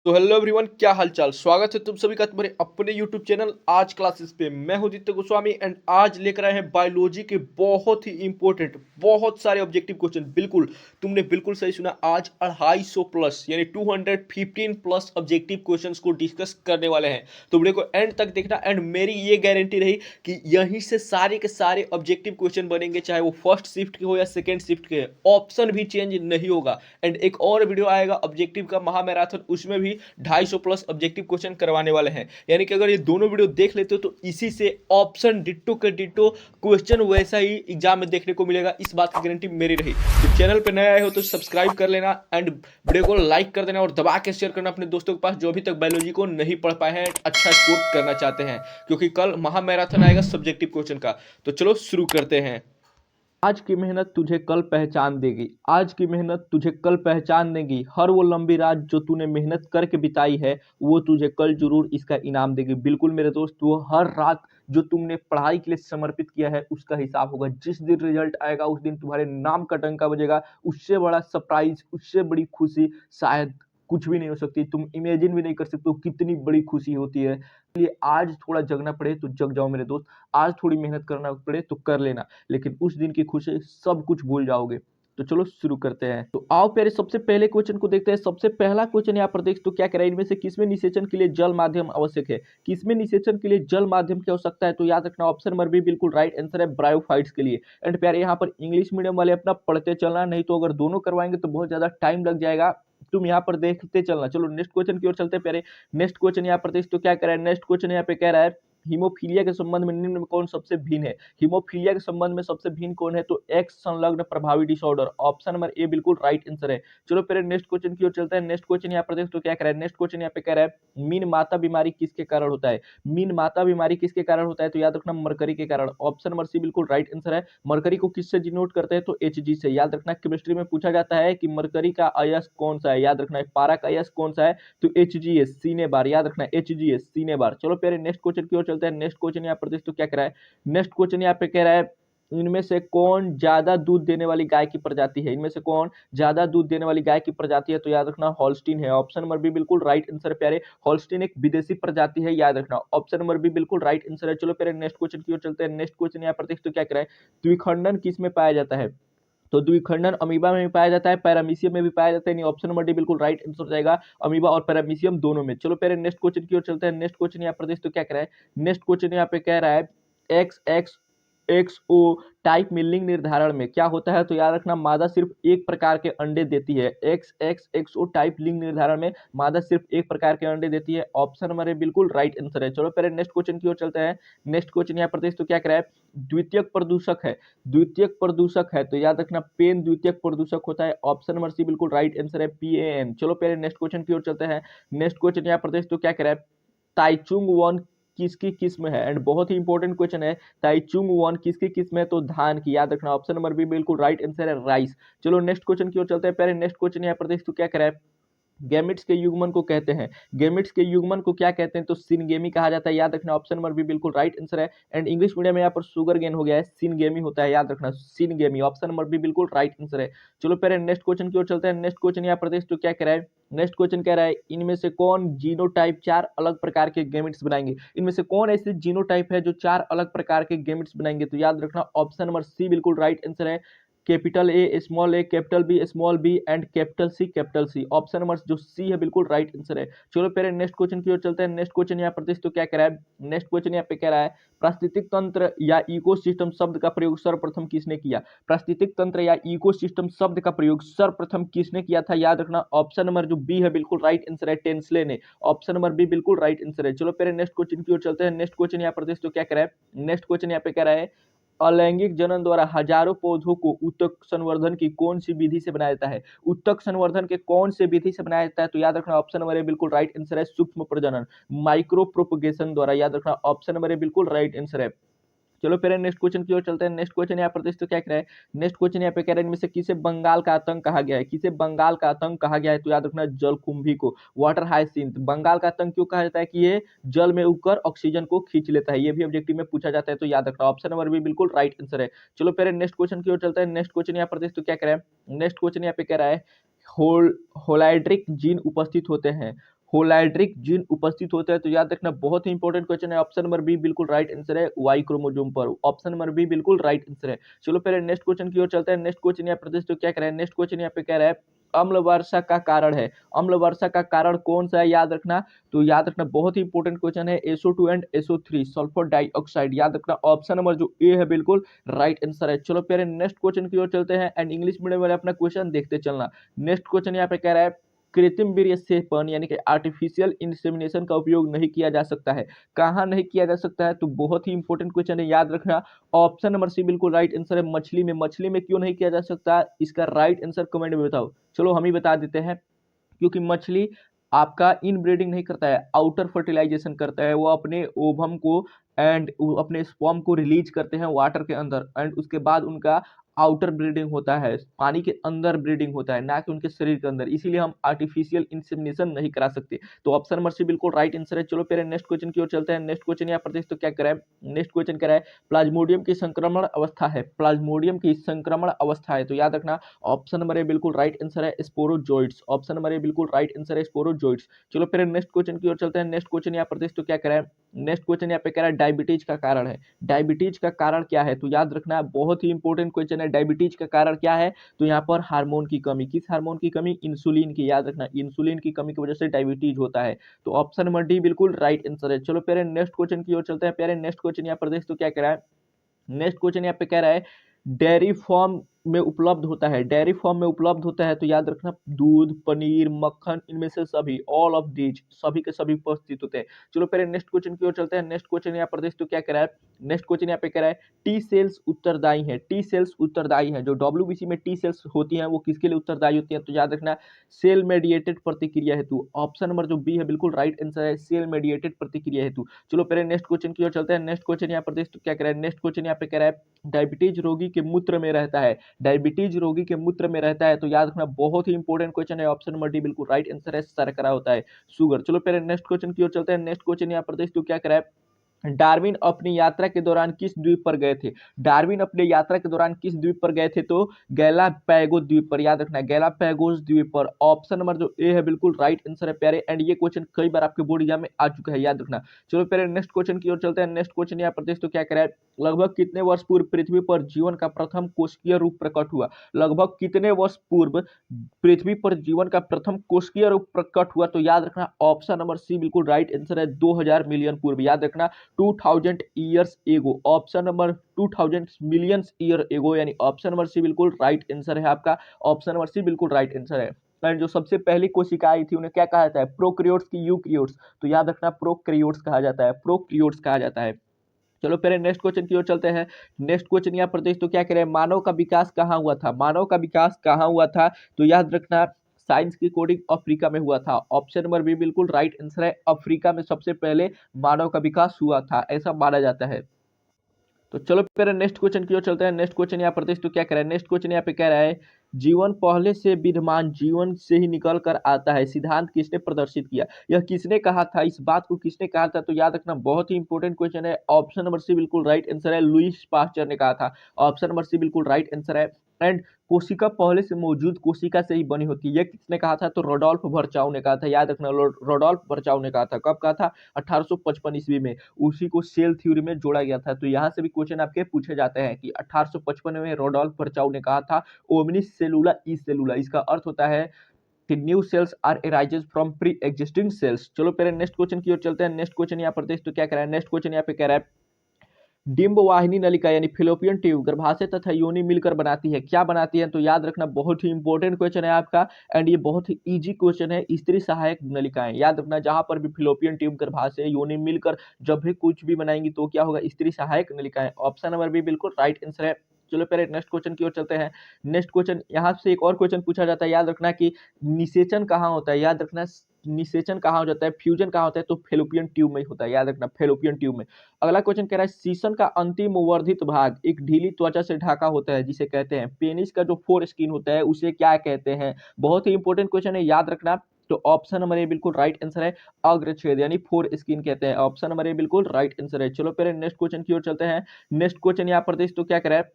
तो hello everyone, क्या हालचाल। स्वागत है तुम सभी का तुम्हारे अपने यूट्यूब चैनल आज क्लासेस पे। मैं हूं दित्य गोस्वामी एंड आज लेकर आए हैं बायोलॉजी के बहुत ही इंपॉर्टेंट बहुत सारे ऑब्जेक्टिव क्वेश्चन। बिल्कुल तुमने बिल्कुल सही सुना, आज 250 प्लस यानी 215 प्लस ऑब्जेक्टिव क्वेश्चंस को डिस्कस करने वाले हैं। तो वीडियो को एंड तक देखना एंड मेरी ये गारंटी रही कि यहीं से सारे के सारे ऑब्जेक्टिव क्वेश्चन बनेंगे, चाहे वो फर्स्ट शिफ्ट के हो या सेकेंड शिफ्ट के। ऑप्शन भी चेंज नहीं होगा। एंड एक और वीडियो आएगा ऑब्जेक्टिव का महामैराथन, उसमें भी 250 प्लस ऑब्जेक्टिव क्वेश्चन करवाने वाले हैं। यानी कि अगर ये दोनों वीडियो देख लेते हो तो इसी से ऑप्शन डिट्टो के डिट्टो क्वेश्चन वैसा ही एग्जाम में देखने को मिलेगा, इस बात की गारंटी मेरी रही। तो चैनल पे नए आए हो तो सब्सक्राइब कर लेना एंड वीडियो को लाइक कर देना और दबा के शेयर करना अपने दोस्तों के पास जो अभी तक बायोलॉजी को नहीं पढ़ पाए हैं, अच्छा स्कोर करना चाहते हैं, क्योंकि कल महामैराथन आएगा सब्जेक्टिव क्वेश्चन का। तो चलो शुरू करते हैं। आज की मेहनत तुझे कल पहचान देगी, आज की मेहनत तुझे कल पहचान देगी। हर वो लंबी रात जो तूने मेहनत करके बिताई है वो तुझे कल जरूर इसका इनाम देगी। बिल्कुल मेरे दोस्त, वो हर रात जो तुमने पढ़ाई के लिए समर्पित किया है उसका हिसाब होगा। जिस दिन रिजल्ट आएगा उस दिन तुम्हारे नाम का डंका बजेगा। उससे बड़ा सरप्राइज, उससे बड़ी खुशी शायद कुछ भी नहीं हो सकती। तुम इमेजिन भी नहीं कर सकते हो कितनी बड़ी खुशी होती है। इसलिए आज थोड़ा जगना पड़े तो जग जाओ मेरे दोस्त, आज थोड़ी मेहनत करना पड़े तो कर लेना, लेकिन उस दिन की खुशी सब कुछ भूल जाओगे। तो चलो शुरू करते हैं। तो आओ प्यारे, सबसे पहले क्वेश्चन को देखते हैं। सबसे पहला क्वेश्चन यहाँ पर देख तो क्या कह रहा है, इनमें से किसमें निषेचन के लिए जल माध्यम आवश्यक है। किसमें निषेचन के लिए जल माध्यम की आवश्यकता है, तो याद रखना ऑप्शन नंबर बी बिल्कुल राइट आंसर है, ब्रायोफाइट्स के लिए। एंड प्यारे यहाँ पर इंग्लिश मीडियम वाले अपना पढ़ते चलना, नहीं तो अगर दोनों करवाएंगे तो बहुत ज्यादा टाइम लग जाएगा। तुम यहाँ पर देखते चलना। चलो नेक्स्ट क्वेश्चन की ओर चलते हैं प्यारे। नेक्स्ट क्वेश्चन यहाँ पर देख तो क्या कह रहा है, नेक्स्ट क्वेश्चन यहाँ पे कह रहा है हीमोफीलिया के संबंध में निम्न में कौन सबसे भिन्न है। हीमोफीलिया के संबंध में सबसे भिन्न कौन है, तो एक्स संलग्न प्रभावी डिसऑर्डर, ऑप्शन नंबर ए बिल्कुल राइट आंसर है। चलो फिर नेक्स्ट क्वेश्चन की ओर चलते हैं। नेक्स्ट क्वेश्चन यहाँ पर देख तो क्या कह रहा है, नेक्स्ट क्वेश्चन यहाँ पे कह रहा है मीन माता बीमारी किसके कारण होता है। मीन माता बीमारी किसके कारण होता है, तो याद रखना मरकरी के कारण, ऑप्शन नंबर सी बिल्कुल राइट आंसर है। मरकरी को किससे डिनोट करते हैं, तो एच से। याद रखना केमिस्ट्री में पूछा जाता है कि मरकरी का अयस्क कौन सा है, याद रखना पारा का अयस्क कौन सा है, तो HgS सीने बार, याद रखना HgS सीने बार। चलो प्यारे नेक्स्ट क्वेश्चन की ओर चलते हैं। नेक्स्ट क्वेश्चन यहाँ पर तो क्या कह रहा है, नेक्स्ट क्वेश्चन यहाँ पे कह रहा है इनमें से कौन ज्यादा दूध देने वाली गाय की प्रजाति है। इनमें से कौन ज्यादा दूध देने वाली गाय की प्रजाति है, तो याद रखना हॉल्स्टीन है, ऑप्शन नंबर बी बिल्कुल राइट आंसर है प्यारे। हॉल्स्टीन एक विदेशी प्रजाति है, याद रखना ऑप्शन नंबर बी बिल्कुल राइट आंसर है। चलो प्यारे नेक्स्ट क्वेश्चन की ओर चलते हैं। नेक्स्ट क्वेश्चन यहाँ पर तो क्या कह रहा है, द्विखंडन किस में पाया जाता है, तो द्विखंडन अमीबा में भी पाया जाता है, पैरामीशियम में भी पाया जाता है, नहीं ऑप्शन नंबर डी बिल्कुल राइट आंसर हो जाएगा, अमीबा और पैरामीशियम दोनों में। चलो पहले नेक्स्ट क्वेश्चन की ओर चलते हैं। नेक्स्ट क्वेश्चन यहाँ पर तो क्या कह रहा है, नेक्स्ट क्वेश्चन यहाँ पे कह रहा है एक्स एक्स एक्सओ टाइप में लिंग निर्धारण में क्या होता है, तो याद रखना मादा सिर्फ एक प्रकार के अंडे देती है। एक्स एक्स एक्सओ टाइप लिंग निर्धारण में मादा सिर्फ एक प्रकार के अंडे देती है, ऑप्शन नंबर ए बिल्कुल राइट आंसर है। चलो पहले नेक्स्ट क्वेश्चन की ओर चलते हैं। नेक्स्ट क्वेश्चन यहाँ पर तो क्या कह रहा है, द्वितीयक प्रदूषक है, द्वितीयक प्रदूषक है, तो याद रखना पेन द्वितीयक प्रदूषक होता है, ऑप्शन नंबर सी बिल्कुल राइट आंसर है, PAN। चलो पहले नेक्स्ट क्वेश्चन की ओर चलते हैं। नेक्स्ट क्वेश्चन यहाँ पर तो क्या कह रहा है, ताइचुंग वन किसकी किस्म है, एंड बहुत ही इंपॉर्टेंट क्वेश्चन है, ताइचुंग वन किसकी किस्म है, तो धान की, याद रखना ऑप्शन नंबर बी बिल्कुल राइट आंसर है, राइस। चलो नेक्स्ट क्वेश्चन की ओर चलते हैं। पहले नेक्स्ट क्वेश्चन यहाँ पर तो क्या कह रहा है, गैमिट्स के युग्मन को कहते हैं, गैमिट्स के युग्मन को क्या कहते हैं, तो सिनगेमी कहा जाता है, याद रखना ऑप्शन नंबर बी बिल्कुल राइट आंसर है। एंड इंग्लिश मीडियम में यहाँ पर शुगर गेन हो गया है, सिनगेमी होता है, याद रखना सिनगेमी, ऑप्शन नंबर बी बिल्कुल राइट आंसर है। चलो पहले नेक्स्ट क्वेश्चन की ओर चलते हैं। नेक्स्ट क्वेश्चन यहाँ पर तो क्या कह रहा है, नेक्स्ट क्वेश्चन कह रहा है इनमें से कौन जीनोटाइप 4 अलग प्रकार के गैमेट्स बनाएंगे। इनमें से कौन ऐसे जीनोटाइप है जो 4 अलग प्रकार के गैमेट्स बनाएंगे, तो याद रखना ऑप्शन नंबर सी बिल्कुल राइट आंसर है, capital A small A capital B small B and capital C, option number जो सी है बिल्कुल राइट आंसर है। चलो पहले नेक्स्ट क्वेश्चन की ओर चलते हैं। नेक्स्ट क्वेश्चन यहाँ पर तो क्या कह रहा है, नेक्स्ट क्वेश्चन यहाँ पे कह रहा है पारिस्थितिक तंत्र या इकोसिस्टम शब्द का प्रयोग सर्वप्रथम किसने किया। पारिस्थितिक तंत्र या इकोसिस्टम शब्द का प्रयोग सर्वप्रथम किसने किया था, याद रखना ऑप्शन नंबर जो बी है बिल्कुल राइट आंसर है, टेंसले ने, ऑप्शन नंबर बी बिल्कुल राइट आंसर है। चलो पहले नेक्स्ट क्वेश्चन की ओर चलते हैं। नेक्स्ट क्वेश्चन यहाँ पर तो क्या कह रहा है, नेक्स्ट क्वेश्चन यहाँ पे कह रहा है अलैंगिक जनन द्वारा हजारों पौधों को उत्तक संवर्धन की कौन सी विधि से बनाया जाता है। उत्तक संवर्धन के कौन से विधि से बनाया जाता है, तो याद रखना ऑप्शन नंबर ए बिल्कुल राइट आंसर है, सूक्ष्म प्रजनन, माइक्रो प्रोपगेशन द्वारा, याद रखना ऑप्शन नंबर ए बिल्कुल राइट आंसर है। चलो फिर नेक्स्ट क्वेश्चन की ओर चलते हैं। नेक्स्ट क्वेश्चन यहाँ पर तो क्या कह रहा है, नेक्स्ट क्वेश्चन यहाँ पे कह रहा है इनमें से किसे बंगाल का आतंक कहा गया है, किसे बंगाल का आतंक कहा गया है, तो याद रखना जलकुंभी को, वाटर हाइसिंथ। बंगाल का आतंक क्यों कहा जाता है, कि ये जल में उगकर ऑक्सीजन को खींच लेता है, ये भी ऑब्जेक्टिव में पूछा जाता है, तो याद रखना ऑप्शन नंबर भी बिल्कुल राइट आंसर है। चलो फिर नेक्स्ट क्वेश्चन की ओर चलते हैं। नेक्स्ट क्वेश्चन यहाँ पर तो क्या कह रहा है, नेक्स्ट क्वेश्चन यहाँ पे कह रहा है होलाइड्रिक जीन उपस्थित होते हैं, होलाइड्रिक जीन उपस्थित होता है? तो याद रखना बहुत ही इंपॉर्टेंट क्वेश्चन है। ऑप्शन नंबर बी बिल्कुल राइट आंसर है, वाई क्रोमोसोम पर। ऑप्शन नंबर बी बिल्कुल राइट आंसर है। चलो पहले नेक्स्ट क्वेश्चन की ओर चलते हैं। नेक्स्ट क्वेश्चन यहाँ प्रदेश तो क्या कह रहा है, नेक्स्ट क्वेश्चन यहाँ पे कह रहा है अम्ल वर्षा का कारण है। अम्ल वर्षा का कारण कौन सा है, याद रखना। तो याद रखना बहुत ही इंपॉर्टेंट क्वेश्चन है, SO2 and SO3 sulphur dioxide. याद रखना ऑप्शन नंबर जो ए है बिल्कुल राइट आंसर है। चलो पहले नेक्स्ट क्वेश्चन की ओर चलते हैं एंड इंग्लिश मीडियम वाले अपना क्वेश्चन देखते चलना। नेक्स्ट क्वेश्चन यहाँ पे कह रहा है कृत्रिम वीर्य सेपन यानी कि आर्टिफिशियल इंसेमिनेशन का उपयोग नहीं किया जा सकता है। कहाँ नहीं किया जा सकता है, तो बहुत ही इंपॉर्टेंट क्वेश्चन है, याद रखना। ऑप्शन नंबर सी बिल्कुल राइट आंसर है, मछली में। मछली में क्यों नहीं किया जा सकता, इसका राइट आंसर कमेंट में बताओ। चलो हम ही बता देते हैं, क्योंकि मछली आपका इन ब्रीडिंग नहीं करता है, आउटर फर्टिलाइजेशन करता है। वो अपने ओवम को एंड अपने स्पर्म को रिलीज करते हैं वाटर के अंदर एंड उसके बाद उनका आउटर ब्रीडिंग होता है, पानी के अंदर ब्रीडिंग होता है, ना कि उनके शरीर के अंदर। इसीलिए हम आर्टिफिशियल इंसेमिनेशन नहीं करा सकते। तो ऑप्शन नंबर सी बिल्कुल राइट आंसर है। चलो फिर नेक्स्ट क्वेश्चन की ओर चलते हैं। नेक्स्ट क्वेश्चन यहाँ पर तो क्या करा है, नेक्स्ट क्वेश्चन कह रहा है प्लाज्मोडियम की संक्रमण अवस्था है। प्लाज्मोडियम की संक्रमण अवस्था है, तो याद रखना ऑप्शन नंबर ए बिल्कुल राइट आंसर है, स्पोरोजोइट्स। ऑप्शन नंबर ए बिल्कुल राइट आंसर है, स्पोरोजोइट्स। चलो फिर नेक्स्ट क्वेश्चन की ओर चलते हैं। नेक्स्ट क्वेश्चन यहाँ पर तो क्या कह रहा है, नेक्स्ट क्वेश्चन यहाँ पे कह रहा है डायबिटीज का कारण है। डायबिटीज का कारण क्या है, तो याद रखना बहुत ही इंपॉर्टेंट क्वेश्चन है। डायबिटीज का कारण क्या है, तो यहाँ पर हार्मोन की कमी। किस हार्मोन की कमी, इंसुलिन की। याद रखना इंसुलिन की कमी की वजह से डायबिटीज होता है। तो ऑप्शन नंबर डी बिल्कुल राइट आंसर है। चलो प्यारे नेक्स्ट क्वेश्चन की ओर चलते हैं। प्यारे नेक्स्ट क्वेश्चन यहाँ पर तो क्या कह रहा है, नेक्स्ट क्वेश्चन यहाँ पे कह रहा है डेयरी फॉर्म में उपलब्ध होता है। डेयरी फॉर्म में उपलब्ध होता है, तो याद रखना दूध, पनीर, मक्खन, इनमें से सभी, ऑल ऑफ दीज, सभी के सभी उपस्थित होते हैं। चलो पहले नेक्स्ट क्वेश्चन की ओर चलते हैं। नेक्स्ट क्वेश्चन यहाँ पर तो क्या कह रहा है, नेक्स्ट क्वेश्चन यहाँ पे कह रहा है टी सेल्स उत्तरदायी है। टी सेल्स उत्तरदायी है, जो WBC में टी सेल्स होती हैं वो किसके लिए उत्तरदायी होती है, तो याद रखना सेल मेडिएटेड प्रतिक्रिया हेतु। ऑप्शन नंबर जो बी है बिल्कुल राइट आंसर है, सेल मेडिएटेड प्रतिक्रिया हेतु। चलो पहले नेक्स्ट क्वेश्चन की ओर चलते हैं। नेक्स्ट क्वेश्चन यहाँ पर तो क्या कह रहा है, नेक्स्ट क्वेश्चन यहाँ पे कह रहा है डायबिटीज रोगी के मूत्र में रहता है। डायबिटीज रोगी के मूत्र में रहता है, तो याद रखना बहुत ही इंपॉर्टेंट क्वेश्चन है। ऑप्शन नंबर डी बिल्कुल राइट आंसर है, शर्करा होता है, शुगर। चलो पहले नेक्स्ट क्वेश्चन की ओर चलते हैं। नेक्स्ट क्वेश्चन यहाँ पर तो क्या कह रहा है डार्विन अपनी यात्रा के दौरान किस द्वीप पर गए थे। डार्विन अपने यात्रा के दौरान किस द्वीप पर गए थे, तो गैलापैगोस द्वीप पर। याद रखना गैलापैगोस द्वीप पर। ऑप्शन नंबर जो ए है बिल्कुल राइट आंसर है प्यारे, एंड ये क्वेश्चन कई बार आपके बोर्ड एग्जाम में आ चुका है, याद रखना। चलो पहले नेक्स्ट क्वेश्चन की ओर चलते हैं। नेक्स्ट क्वेश्चन यहाँ पर तो क्या कह रहा है लगभग कितने वर्ष पूर्व पृथ्वी पर जीवन का प्रथम कोशिकीय रूप प्रकट हुआ। लगभग कितने वर्ष पूर्व पृथ्वी पर जीवन का प्रथम कोशिकीय रूप प्रकट हुआ, तो याद रखना ऑप्शन नंबर सी बिल्कुल राइट आंसर है, 2000 मिलियन पूर्व। याद रखना 2000 years ago. Option number 2000 millions year ago, यानी ऑप्शन नंबर सी बिल्कुल राइट आंसर है आपका। ऑप्शन नंबर सी बिल्कुल राइट आंसर है। एंड जो सबसे पहली कोशिका आई थी उन्हें क्या कहा जाता है, प्रोक्रियोट्स की यूक्रियोट्स। तो याद रखना प्रोक्रियोट्स कहा जाता है, प्रोक्रियोट्स कहा जाता है। चलो पहले नेक्स्ट क्वेश्चन की ओर चलते हैं। नेक्स्ट क्वेश्चन यहाँ पर तो क्या कह रहे हैं मानव का विकास कहाँ हुआ था। मानव का विकास कहाँ हुआ था, तो याद रखना साइंस की कोडिंग अफ्रीका में हुआ था। ऑप्शन नंबर बी बिल्कुल राइट आंसर है, अफ्रीका में सबसे पहले मानव का विकास हुआ था, ऐसा माना जाता है। तो चलो फिर नेक्स्ट क्वेश्चन की ओर चलते हैं। नेक्स्ट क्वेश्चन यहाँ पर तो क्या कह रहा है, नेक्स्ट क्वेश्चन यहाँ पे कह रहा है जीवन पहले से विद्यमान जीवन से ही निकल कर आता है, सिद्धांत किसने प्रदर्शित किया। यह किसने कहा था, इस बात को किसने कहा था, तो याद रखना बहुत ही इंपॉर्टेंट क्वेश्चन है। ऑप्शन नंबर सी बिल्कुल राइट आंसर है, लुईस पास्चर ने कहा था। ऑप्शन नंबर सी बिल्कुल राइट आंसर है। एंड कोशिका पहले से मौजूद कोशिका से ही बनी होती है, यह किसने कहा था, तो रोडोल्फ वर्चाउ ने कहा था। याद रखना रोडोल्फ वर्चाउ ने कहा था। कब कहा था, 1855 ईस्वी में। उसी को सेल थ्योरी में जोड़ा गया था। तो यहाँ से भी क्वेश्चन आपके पूछे जाते हैं कि 1855 में रोडोल्फ वर्चाउ ने कहा था ओमनिस सेलुला ई सेलुला। इसका अर्थ होता है कि new cells are arises from pre existing cells. चलो पहले नेक्स्ट क्वेश्चन की ओर चलते हैं। नेक्स्ट क्वेश्चन यहाँ पर तो क्या कह रहा है, नेक्स्ट क्वेश्चन यहाँ पे कह रहा है डिंब वाहिनी नलिका यानी फिलोपियन ट्यूब गर्भाशय तथा योनि मिलकर बनाती है, क्या बनाती है, तो याद रखना बहुत ही इंपॉर्टेंट क्वेश्चन है आपका। एंड ये बहुत ही इजी क्वेश्चन है, स्त्री सहायक नलिकाएं। याद रखना जहां पर भी फिलोपियन ट्यूब गर्भाशय योनि मिलकर जब भी कुछ भी बनाएंगी तो क्या होगा, स्त्री सहायक नलिकाएं। ऑप्शन नंबर बी बिल्कुल राइट आंसर है। चलो पहले नेक्स्ट क्वेश्चन की ओर चलते हैं। नेक्स्ट क्वेश्चन यहाँ से एक और क्वेश्चन पूछा जाता है, याद रखना कि निषेचन कहाँ होता है। याद रखना निषेचन कहाँ हो जाता है, फ्यूजन कहाँ होता है, तो फेलोपियन ट्यूब में होता है। याद रखना फेलोपियन ट्यूब में। अगला क्वेश्चन कह रहा है सीसन का अंतिम वर्धित भाग एक ढीली त्वचा से ढका होता है जिसे कहते हैं, पेनिस का जो फोर स्किन होता है उसे क्या कहते हैं। बहुत ही इंपॉर्टेंट क्वेश्चन है, याद रखना। तो ऑप्शन नंबर ए बिल्कुल राइट आंसर है, अग्रछेद यानी फोर स्किन कहते हैं। ऑप्शन नंबर ए बिल्कुल राइट आंसर है। चलो पहले नेक्स्ट क्वेश्चन की ओर चलते हैं। नेक्स्ट क्वेश्चन यहाँ पर तो क्या कह रहा है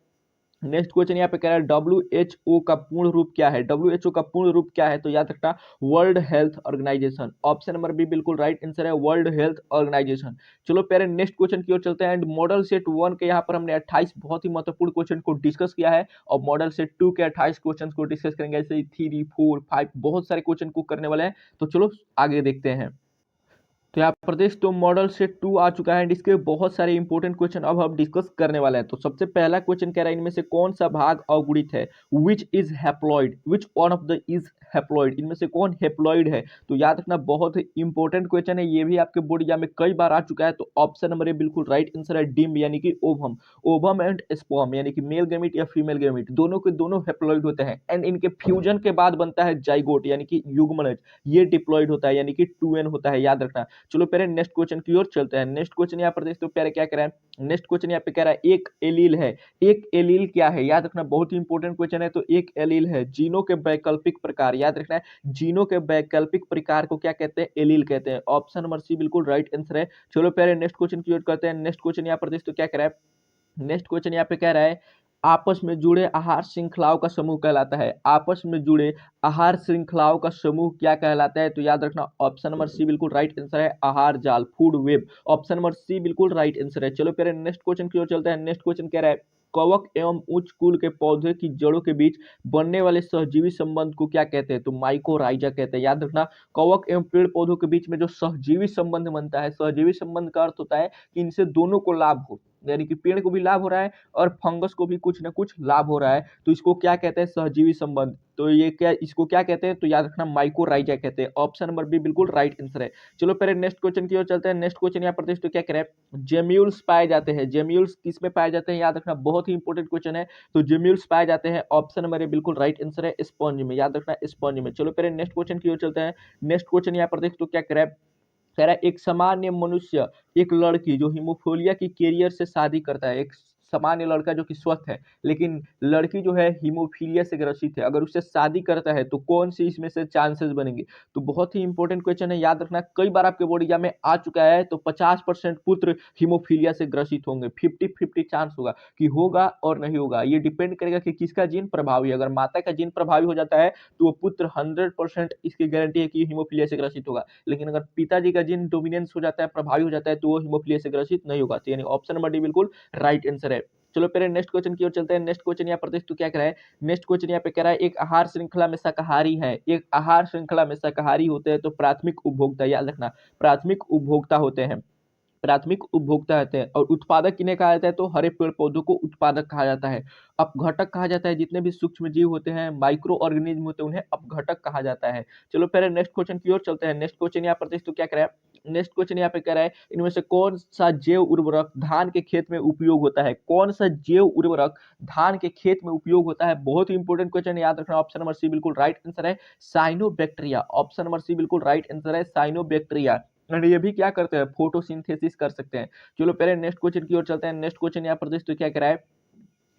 नेक्स्ट क्वेश्चन यहाँ पे कह रहा है WHO का पूर्ण रूप क्या है। WHO का पूर्ण रूप क्या है, तो याद रखना World Health Organisation. Option number B बिल्कुल राइट आंसर है, वर्ल्ड हेल्थ ऑर्गेनाइजेशन। चलो प्यारे नेक्स्ट क्वेश्चन की ओर चलते हैं। एंड मॉडल सेट 1 के यहाँ पर हमने 28 बहुत ही महत्वपूर्ण क्वेश्चन को डिस्कस किया है और मॉडल सेट 2 के 28 क्वेश्चन को डिस्कस करेंगे। ऐसे ही 3, 4, 5 बहुत सारे क्वेश्चन को करने वाले हैं। तो चलो आगे देखते हैं। तो यहाँ प्रदेश तो मॉडल सेट 2 आ चुका है एंड इसके बहुत सारे इंपॉर्टेंट क्वेश्चन अब हम डिस्कस करने वाले हैं। तो सबसे पहला क्वेश्चन कह रहा है इनमें से कौन सा भाग अगुणित है, which is haploid, which one of the is haploid, इनमें से कौन हैप्लॉइड है। तो याद रखना बहुत ही इंपॉर्टेंट क्वेश्चन है, ये भी आपके बोर्ड एग्जाम में कई बार आ चुका है। तो ऑप्शन नंबर ए बिल्कुल राइट आंसर है, डिम्ब यानी कि ओवम। ओवम एंड स्पर्म यानी कि मेल गैमेट या फीमेल गैमेट दोनों के दोनों हैप्लॉइड होते हैं एंड इनके फ्यूजन के बाद बनता है जाइगोट यानी कि युग्मनज, ये डिप्लॉइड होता है यानी कि 2n होता है, याद रखना। चलो प्यारे नेक्स्ट क्वेश्चन की ओर चलते हैं। नेक्स्ट क्वेश्चन यहाँ पर देखते हो प्यारे क्या कह रहा है। नेक्स्ट क्वेश्चन यहाँ पे कह रहा है एक एलील है। एक एलील क्या है, याद रखना बहुत ही इंपॉर्टेंट क्वेश्चन है। तो एक एलील है जीनों के वैकल्पिक प्रकार, याद रखना है जीनों के वैकल्पिक प्रकार को क्या कहते हैं, एलील कहते हैं। ऑप्शन नंबर सी बिल्कुल राइट आंसर है। चलो प्यारे नेक्स्ट क्वेश्चन की ओर करते हैं। नेक्स्ट क्वेश्चन यहाँ पर देखते हो क्या कह रहा है। नेक्स्ट क्वेश्चन यहाँ पे कह रहा है आपस में जुड़े आहार श्रृंखलाओं का समूह कहलाता है। आपस में जुड़े आहार श्रृंखलाओं का समूह क्या कहलाता है, तो याद रखना ऑप्शन नंबर सी बिल्कुल राइट आंसर है, आहार जाल, food web. Option number C बिल्कुल राइट आंसर है। चलो फिर नेक्स्ट क्वेश्चन की ओर चलते हैं। नेक्स्ट क्वेश्चन कह रहा है कवक एवं उच्च कुल के पौधे की जड़ों के बीच बनने वाले सहजीवी संबंध को क्या कहते हैं, तो माइकोराइजा कहते हैं। याद रखना कवक एवं पेड़ पौधों के बीच में जो सहजीवी संबंध बनता है, सहजीवी संबंध का अर्थ होता है कि इनसे दोनों को लाभ हो, यानी कि पेड़ को भी लाभ हो रहा है और फंगस को भी कुछ ना कुछ लाभ हो रहा है, तो इसको क्या कहते हैं, सहजीवी संबंध। तो ये क्या, इसको क्या कहते हैं, तो याद रखना माइकोराइजा कहते हैं। ऑप्शन नंबर बी बिल्कुल राइट आंसर है। चलो पहले नेक्स्ट क्वेश्चन की ओर चलते हैं। नेक्स्ट क्वेश्चन यहाँ पर तो क्या कह रहे हैं, जेम्यूल्स पाए जाते हैं। जेम्यूल्स किस में पाए जाते हैं, याद रखना बहुत ही इंपॉर्टेंट क्वेश्चन है। तो जेम्यूल्स पाए जाते हैं, ऑप्शन नंबर ए बिल्कुल राइट आंसर है, स्पॉन्ज में, याद रखना स्पॉन्ज में। चलो पहले नेक्स्ट क्वेश्चन की ओर चलते हैं। नेक्स्ट क्वेश्चन यहाँ पर देख तो क्या कह रहा है, कह रहा है एक सामान्य मनुष्य, एक लड़की जो हीमोफिलिया की कैरियर से शादी करता है, एक सामान्य लड़का जो कि स्वस्थ है लेकिन लड़की जो है हीमोफिलिया से ग्रसित है, अगर उससे शादी करता है तो कौन सी इसमें से चांसेस बनेंगे। तो बहुत ही इंपॉर्टेंट क्वेश्चन है, याद रखना कई बार आपके बोर्ड एग्जाम में आ चुका है। तो 50% पुत्र हीमोफिलिया से ग्रसित होंगे, 50-50 चांस होगा कि होगा और नहीं होगा। ये डिपेंड करेगा कि किसका जीन प्रभावी है। अगर माता का जीन प्रभावी हो जाता है तो वो पुत्र 100% इसकी गारंटी है कि हीमोफिलिया से ग्रसित होगा, लेकिन अगर पिताजी का जीन डोमिनेंस हो जाता है, प्रभावी हो जाता है, तो वो हीमोफिलिया से ग्रसित नहीं होगा। तो यानी ऑप्शन नंबर डी बिल्कुल राइट आंसर है। चलो पहले नेक्स्ट क्वेश्चन की ओर चलते हैं। नेक्स्ट क्वेश्चन यहाँ पर तो क्या कह रहा है, नेक्स्ट क्वेश्चन यहाँ पे कह रहा है एक आहार श्रृंखला में शाकाहारी है, एक आहार श्रृंखला में शाकाहारी होते हैं तो प्राथमिक उपभोक्ता, याद रखना प्राथमिक उपभोक्ता होते हैं, प्राथमिक उपभोक्ता होते हैं। और उत्पादक किन्हें कहा जाता है, तो हरे पेड़ पौधों को उत्पादक कहा जाता है। अपघटक कहा जाता है जितने भी सूक्ष्म जीव होते हैं, माइक्रो ऑर्गेनिज्म होते हैं, उन्हें अपघटक कहा जाता है। चलो पहले नेक्स्ट क्वेश्चन की ओर चलते हैं। नेक्स्ट क्वेश्चन यहाँ पर तो क्या कह रहा है, नेक्स्ट क्वेश्चन यहाँ पे कह रहा है इनमें से कौन सा जैव उर्वरक धान के खेत में उपयोग होता है, कौन सा जैव उर्वरक धान के खेत में उपयोग होता है। बहुत ही इंपॉर्टेंट क्वेश्चन, याद रखना ऑप्शन नंबर सी बिल्कुल राइट आंसर है, साइनोबैक्टीरिया। ऑप्शन नंबर सी बिल्कुल राइट आंसर है, साइनोबैक्टीरिया। एंड ये भी क्या करते हैं, फोटोसिंथेसिस कर सकते हैं। चलो पहले नेक्स्ट क्वेश्चन की ओर चलते हैं। नेक्स्ट क्वेश्चन यहाँ पर तो क्या कह रहा है,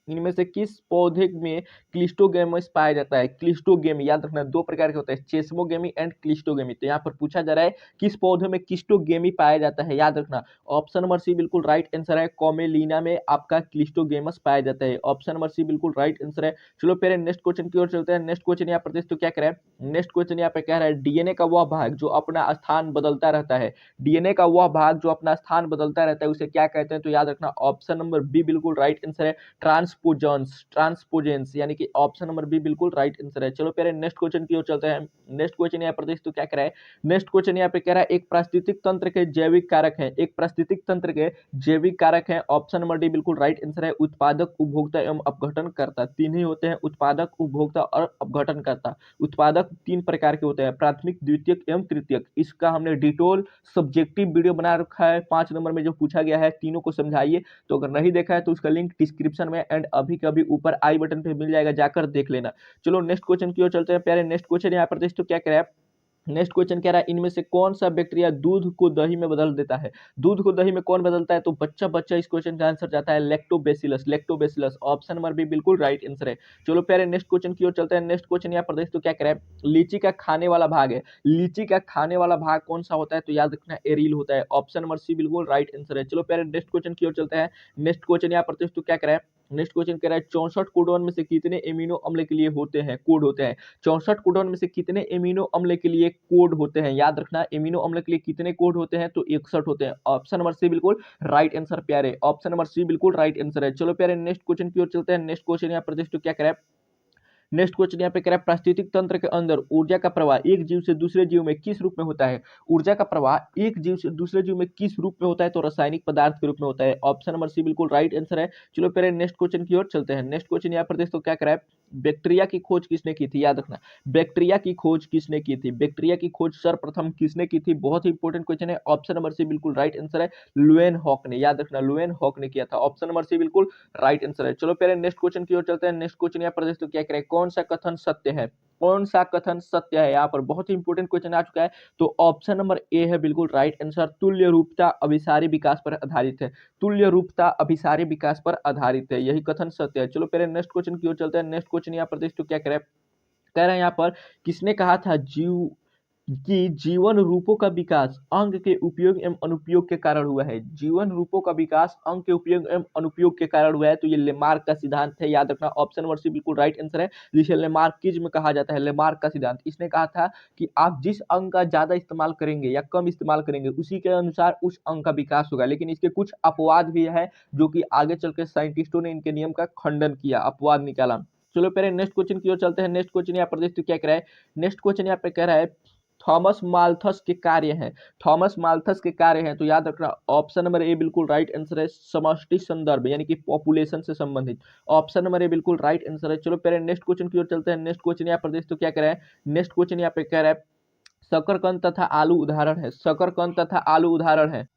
इनमें से किस पौधे में क्लिस्टोगेमस पाया जाता है। क्लिस्टोगेमी याद रखना दो प्रकार के होते हैं, चेस्मोगेमी एंड क्लिस्टोगेमी। तो यहाँ पर पूछा जा रहा है किस पौधे में क्लिस्टोगेमी पाया जाता है, याद रखना ऑप्शन नंबर सी बिल्कुल राइट आंसर है, कॉमेलिना में आपका क्लिस्टोगेमस पाया जाता है। ऑप्शन नंबर सी बिल्कुल राइट आंसर है। चलो पहले नेक्स्ट क्वेश्चन की ओर चलते हैं। नेक्स्ट क्वेश्चन यहाँ पर तो क्या कह रहा है, नेक्स्ट क्वेश्चन यहाँ पे कह रहा है डीएनए का वह भाग जो अपना स्थान बदलता रहता है, डीएनए का वह भाग जो अपना स्थान बदलता रहता है उसे क्या कहते हैं, तो याद रखना ऑप्शन नंबर बी बिल्कुल राइट आंसर है, ट्रांसपोजन्स, ट्रांसपोजेंस, यानी कि ऑप्शन नंबर बी बिल्कुल राइट आंसर है। चलो प्यारे नेक्स्ट क्वेश्चन की ओर चलते हैं। नेक्स्ट क्वेश्चन यहाँ पर तो क्या कह रहा है, नेक्स्ट क्वेश्चन यहाँ पे कह रहा है एक पारिस्थितिक तंत्र के जैविक कारक है, एक पारिस्थितिक तंत्र के जैविक कारक है। ऑप्शन नंबर डी बिल्कुल राइट आंसर है, उत्पादक, उपभोक्ता एवं अपघटनकर्ता। तीन ही होते हैं, उत्पादक, उपभोक्ता और अपघटनकर्ता। उत्पादक तीन प्रकार के होते हैं, प्राथमिक, द्वितीयक एवं तृतीयक। इसका हमने डिटेल सब्जेक्टिव वीडियो बना रखा है, 5 नंबर में जो पूछा गया है तीनों को समझाइए। तो अगर नहीं देखा है तो उसका लिंक डिस्क्रिप्शन में एंड अभी के अभी ऊपर आई बटन पे मिल जाएगा, जाकर देख लेना। चलो नेक्स्ट क्वेश्चन की ओर चलते हैं प्यारे। नेक्स्ट क्वेश्चन यहाँ पर तो क्या कह रहा है, नेक्स्ट क्वेश्चन कह रहा है इनमें से कौन सा बैक्टीरिया दूध को दही में बदल देता है। दूध को दही में कौन बदलता है, तो बच्चा बच्चा इस क्वेश्चन का आंसर जाता है, lactobacillus, lactobacillus. Option number B बिल्कुल राइट आंसर है। चलो प्यारे नेक्स्ट क्वेश्चन की ओर चलते हैं। नेक्स्ट क्वेश्चन यहाँ पर तो क्या कह रहा है, लीची का खाने वाला भाग है, लीची का खाने वाला भाग कौन सा होता है, तो याद रखना एरिल होता है। ऑप्शन नंबर सी बिल्कुल राइट आंसर है। चलो प्यारे नेक्स्ट क्वेश्चन की ओर चलते हैं। नेक्स्ट क्वेश्चन यहाँ पर तो क्या कह रहा है, नेक्स्ट क्वेश्चन कह रहा है 64 कोडॉन में से कितने एमिनो अम्ल के लिए होते हैं, कोड होते हैं। 64 कोडॉन में से कितने एमिनो अम्ल के लिए कोड होते हैं, याद रखना एमिनो अम्ल के लिए कितने कोड होते हैं, तो 61 होते हैं। ऑप्शन नंबर सी बिल्कुल राइट आंसर प्यारे, ऑप्शन नंबर सी बिल्कुल राइट आंसर है। चलो प्यारे नेक्स्ट क्वेश्चन की ओर चलते हैं। नेक्स्ट क्वेश्चन यहाँ पर दोस्तों क्या कह रहा है, नेक्स्ट क्वेश्चन यहाँ पे कह रहा है पारिस्थितिक तंत्र के अंदर ऊर्जा का प्रवाह एक जीव से दूसरे जीव में किस रूप में होता है। ऊर्जा का प्रवाह एक जीव से दूसरे जीव में किस रूप में होता है, तो रासायनिक पदार्थ के रूप में होता है। ऑप्शन नंबर सी बिल्कुल राइट आंसर है। चलो पहले नेक्स्ट क्वेश्चन की ओर चलते हैं। नेक्स्ट क्वेश्चन यहाँ पर दोस्तों क्या कह रहा है, बैक्टीरिया की खोज किसने की थी, याद रखना बैक्टीरिया की खोज किसने की थी, बैक्टीरिया की खोज सर्वप्रथम किसने की थी, बहुत ही इंपॉर्टेंट क्वेश्चन है। ऑप्शन नंबर सी बिल्कुल राइट आंसर है, लुएन हॉक ने, याद रखना लुएन हॉक ने किया था। ऑप्शन नंबर सी बिल्कुल राइट आंसर है। चलो पहले नेक्स्ट क्वेश्चन की ओर चलते हैं। नेक्स्ट क्वेश्चन यहाँ पर दोस्तों क्या कह रहे हैं, कौन सा कथन सत्य है, कौन सा कथन सत्य है, यहाँ पर बहुत ही इंपॉर्टेंट क्वेश्चन आ चुका है। तो ऑप्शन नंबर ए है बिल्कुल राइट आंसर, तुल्य रूपता अभिसारी विकास पर आधारित है, तुल्य रूपता अभिसारी विकास पर आधारित है, यही कथन सत्य है। चलो पहले नेक्स्ट क्वेश्चन की ओर चलते हैं। नेक्स्ट क्वेश्चन यहाँ पर दोस्तों क्या कह रहे हैं यहाँ पर, किसने कहा था जीव कि जीवन रूपों का विकास अंग के उपयोग एवं अनुपयोग के कारण हुआ है, जीवन रूपों का विकास अंग के उपयोग एवं अनुपयोग के कारण हुआ है, तो ये लेमार्क का सिद्धांत है, याद रखना ऑप्शन नंबर सी बिल्कुल राइट आंसर है, जिसे लेमार्किज्म कहा जाता है। लेमार्क का सिद्धांत, इसने कहा था कि आप जिस अंग का ज्यादा इस्तेमाल करेंगे या कम इस्तेमाल करेंगे उसी के अनुसार उस अंग का विकास होगा, लेकिन इसके कुछ अपवाद भी है जो कि आगे चल के साइंटिस्टों ने इनके नियम का खंडन किया, अपवाद निकाला। चलो पहले नेक्स्ट क्वेश्चन की ओर चलते हैं। नेक्स्ट क्वेश्चन यहाँ पर देखते क्या कह रहा है, नेक्स्ट क्वेश्चन यहाँ पे कह रहा है थॉमस माल्थस के कार्य हैं, थॉमस माल्थस के कार्य हैं, तो याद रखना ऑप्शन नंबर ए बिल्कुल राइट आंसर है, समष्टि संदर्भ यानी कि पॉपुलेशन से संबंधित, ऑप्शन नंबर ए बिल्कुल राइट आंसर है। चलो पहले नेक्स्ट क्वेश्चन की ओर चलते हैं। नेक्स्ट क्वेश्चन यहाँ पर देखते क्या कह रहा है, नेक्स्ट क्वेश्चन यहाँ पे कह रहा है शकरकंद तथा आलू उदाहरण है, शकरकंद तथा आलू उदाहरण है,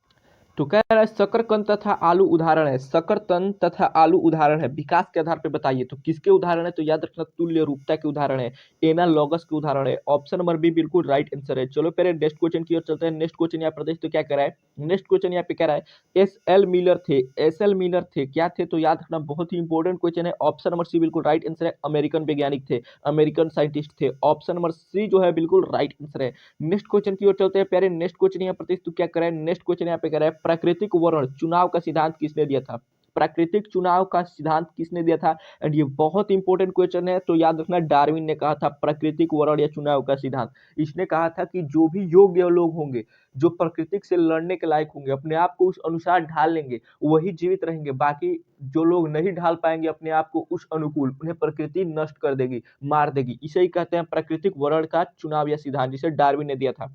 तो कह रहा है शकरकंद तथा आलू उदाहरण है, शकरकंद तथा आलू उदाहरण है, विकास के आधार पर बताइए तो किसके उदाहरण है, तो याद रखना तुल्य रूपता के उदाहरण है, एनालॉगस के उदाहरण है, ऑप्शन नंबर बी बिल्कुल राइट आंसर है। चलो पहले नेक्स्ट क्वेश्चन की ओर चलते हैं। नेक्स्ट क्वेश्चन यहाँ प्रदेश तो क्या कह रहा है, नेक्स्ट क्वेश्चन यहाँ पे कह रहा है एस एल मिलर थे, एस एल मिलर थे क्या थे, तो याद रखना बहुत ही इंपॉर्टेंट क्वेश्चन है, ऑप्शन नंबर सी बिल्कुल राइट आंसर है, अमेरिकन वैज्ञानिक थे, अमेरिकन साइंटिस्ट थे, ऑप्शन नंबर सी जो है बिल्कुल राइट आंसर है। नेक्स्ट क्वेश्चन की ओर चलते हैं प्यारे। नेक्स्ट क्वेश्चन यहाँ प्रदेश तो क्या कर रहा है, नेक्स्ट क्वेश्चन यहाँ पे कह रहा है प्राकृतिक वर्ण चुनाव का सिद्धांत किसने दिया था, प्राकृतिक चुनाव का सिद्धांत किसने दिया था, एंड ये बहुत इंपॉर्टेंट क्वेश्चन है, तो याद रखना डार्विन ने कहा था प्राकृतिक वर्ण या चुनाव का सिद्धांत। इसने कहा था कि जो भी योग्य लोग होंगे, जो प्रकृति से लड़ने के लायक होंगे, अपने आप को उस अनुसार ढाल लेंगे, वही जीवित रहेंगे, बाकी जो लोग नहीं ढाल पाएंगे अपने आप को उस अनुकूल, उन्हें प्रकृति नष्ट कर देगी, मार देगी, इसे ही कहते हैं प्राकृतिक वर्ण का चुनाव या सिद्धांत, जिसे डार्विन ने दिया था।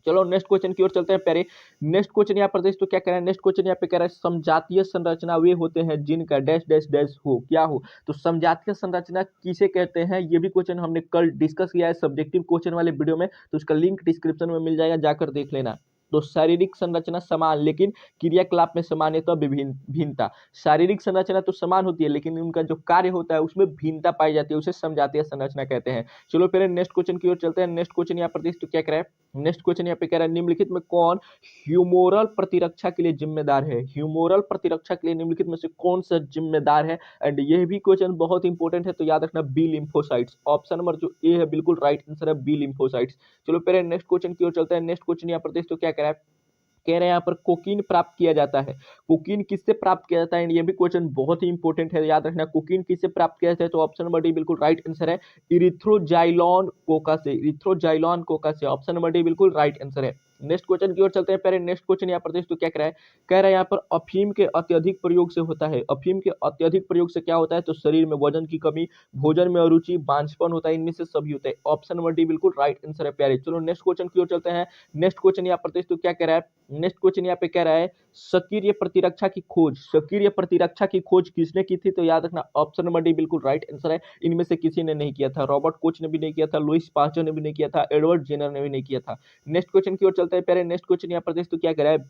चलो नेक्स्ट क्वेश्चन की ओर चलते हैं प्यारे। नेक्स्ट क्वेश्चन यहाँ पर देख तो क्या कह रहा है, नेक्स्ट क्वेश्चन यहाँ पे कह रहा है समजातीय संरचना वे होते हैं जिनका डैश डैश डैश हो, क्या हो, तो समजातीय संरचना किसे कहते हैं, ये भी क्वेश्चन हमने कल डिस्कस किया है सब्जेक्टिव क्वेश्चन वाले वीडियो में, तो उसका लिंक डिस्क्रिप्शन में मिल जाएगा, जाकर देख लेना। तो शारीरिक संरचना समान लेकिन क्रियाकलाप में समानता भिन्नता, शारीरिक संरचना तो समान होती है लेकिन उनका जो कार्य होता है उसमें भिन्नता पाई जाती है, उसे समजातीय संरचना कहते हैं। चलो फिर नेक्स्ट क्वेश्चन की ओर चलते हैं। नेक्स्ट क्वेश्चन यहाँ पर देख तो क्या कह रहा है, नेक्स्ट क्वेश्चन यहाँ पे कह रहा है निम्नलिखित में कौन ह्यूमोरल प्रतिरक्षा के लिए जिम्मेदार है, ह्यूमोरल प्रतिरक्षा के लिए निम्नलिखित में से कौन सा जिम्मेदार है, एंड ये भी क्वेश्चन बहुत इंपॉर्टेंट है, तो याद रखना बी लिम्फोसाइट्स, ऑप्शन नंबर जो ए है बिल्कुल राइट आंसर है, बी लिम्फोसाइट्स। चलो पहले नेक्स्ट क्वेश्चन की ओर चलते हैं। नेक्स्ट क्वेश्चन यहाँ पर देख तो क्या कह रहा है, कह रहे हैं यहाँ पर कोकीन प्राप्त किया जाता है, कोकीन किससे प्राप्त किया जाता है, ये भी क्वेश्चन बहुत ही इंपॉर्टेंट है, याद रखना कोकीन किससे प्राप्त किया जाता है, तो ऑप्शन नंबर डी बिल्कुल राइट आंसर है, इरिथ्रोजाइलॉन कोका से, इरिथ्रोजाइलॉन कोका से, ऑप्शन नंबर डी बिल्कुल राइट आंसर है। नेक्स्ट क्वेश्चन की ओर चलते हैं पहले। नेक्स्ट क्वेश्चन यहाँ पर देख तो क्या कह रहा है, कह रहा है यहाँ पर अफीम के अत्यधिक प्रयोग से होता है, अफीम के अत्यधिक प्रयोग से क्या होता है, तो शरीर में वजन की कमी, भोजन में अरुचि, बांझपन होता है, इनमें से सभी होता है, ऑप्शन नंबर डी बिल्कुल राइट आंसर है प्यारे। चलो नेक्स्ट क्वेश्चन की ओर चलते हैं। नेक्स्ट क्वेश्चन यहाँ पर देख तो क्या कह रहा है, नेक्स्ट क्वेश्चन यहाँ पे कह रहा है सक्रिय प्रतिरक्षा की खोज, सक्रिय प्रतिरक्षा की खोज किसने की थी, तो याद रखना ऑप्शन नंबर डी बिल्कुल राइट आंसर है, इनमें से किसी ने नहीं किया था, रॉबर्ट कोच ने भी नहीं किया था, लुइस पास्चर ने भी नहीं किया था, एडवर्ड जेनर ने भी नहीं किया था। नेक्स्ट क्वेश्चन की ओर चलते हैं पहले। नेक्स्ट क्वेश्चन यहाँ पर देख तो क्या कह रहा है,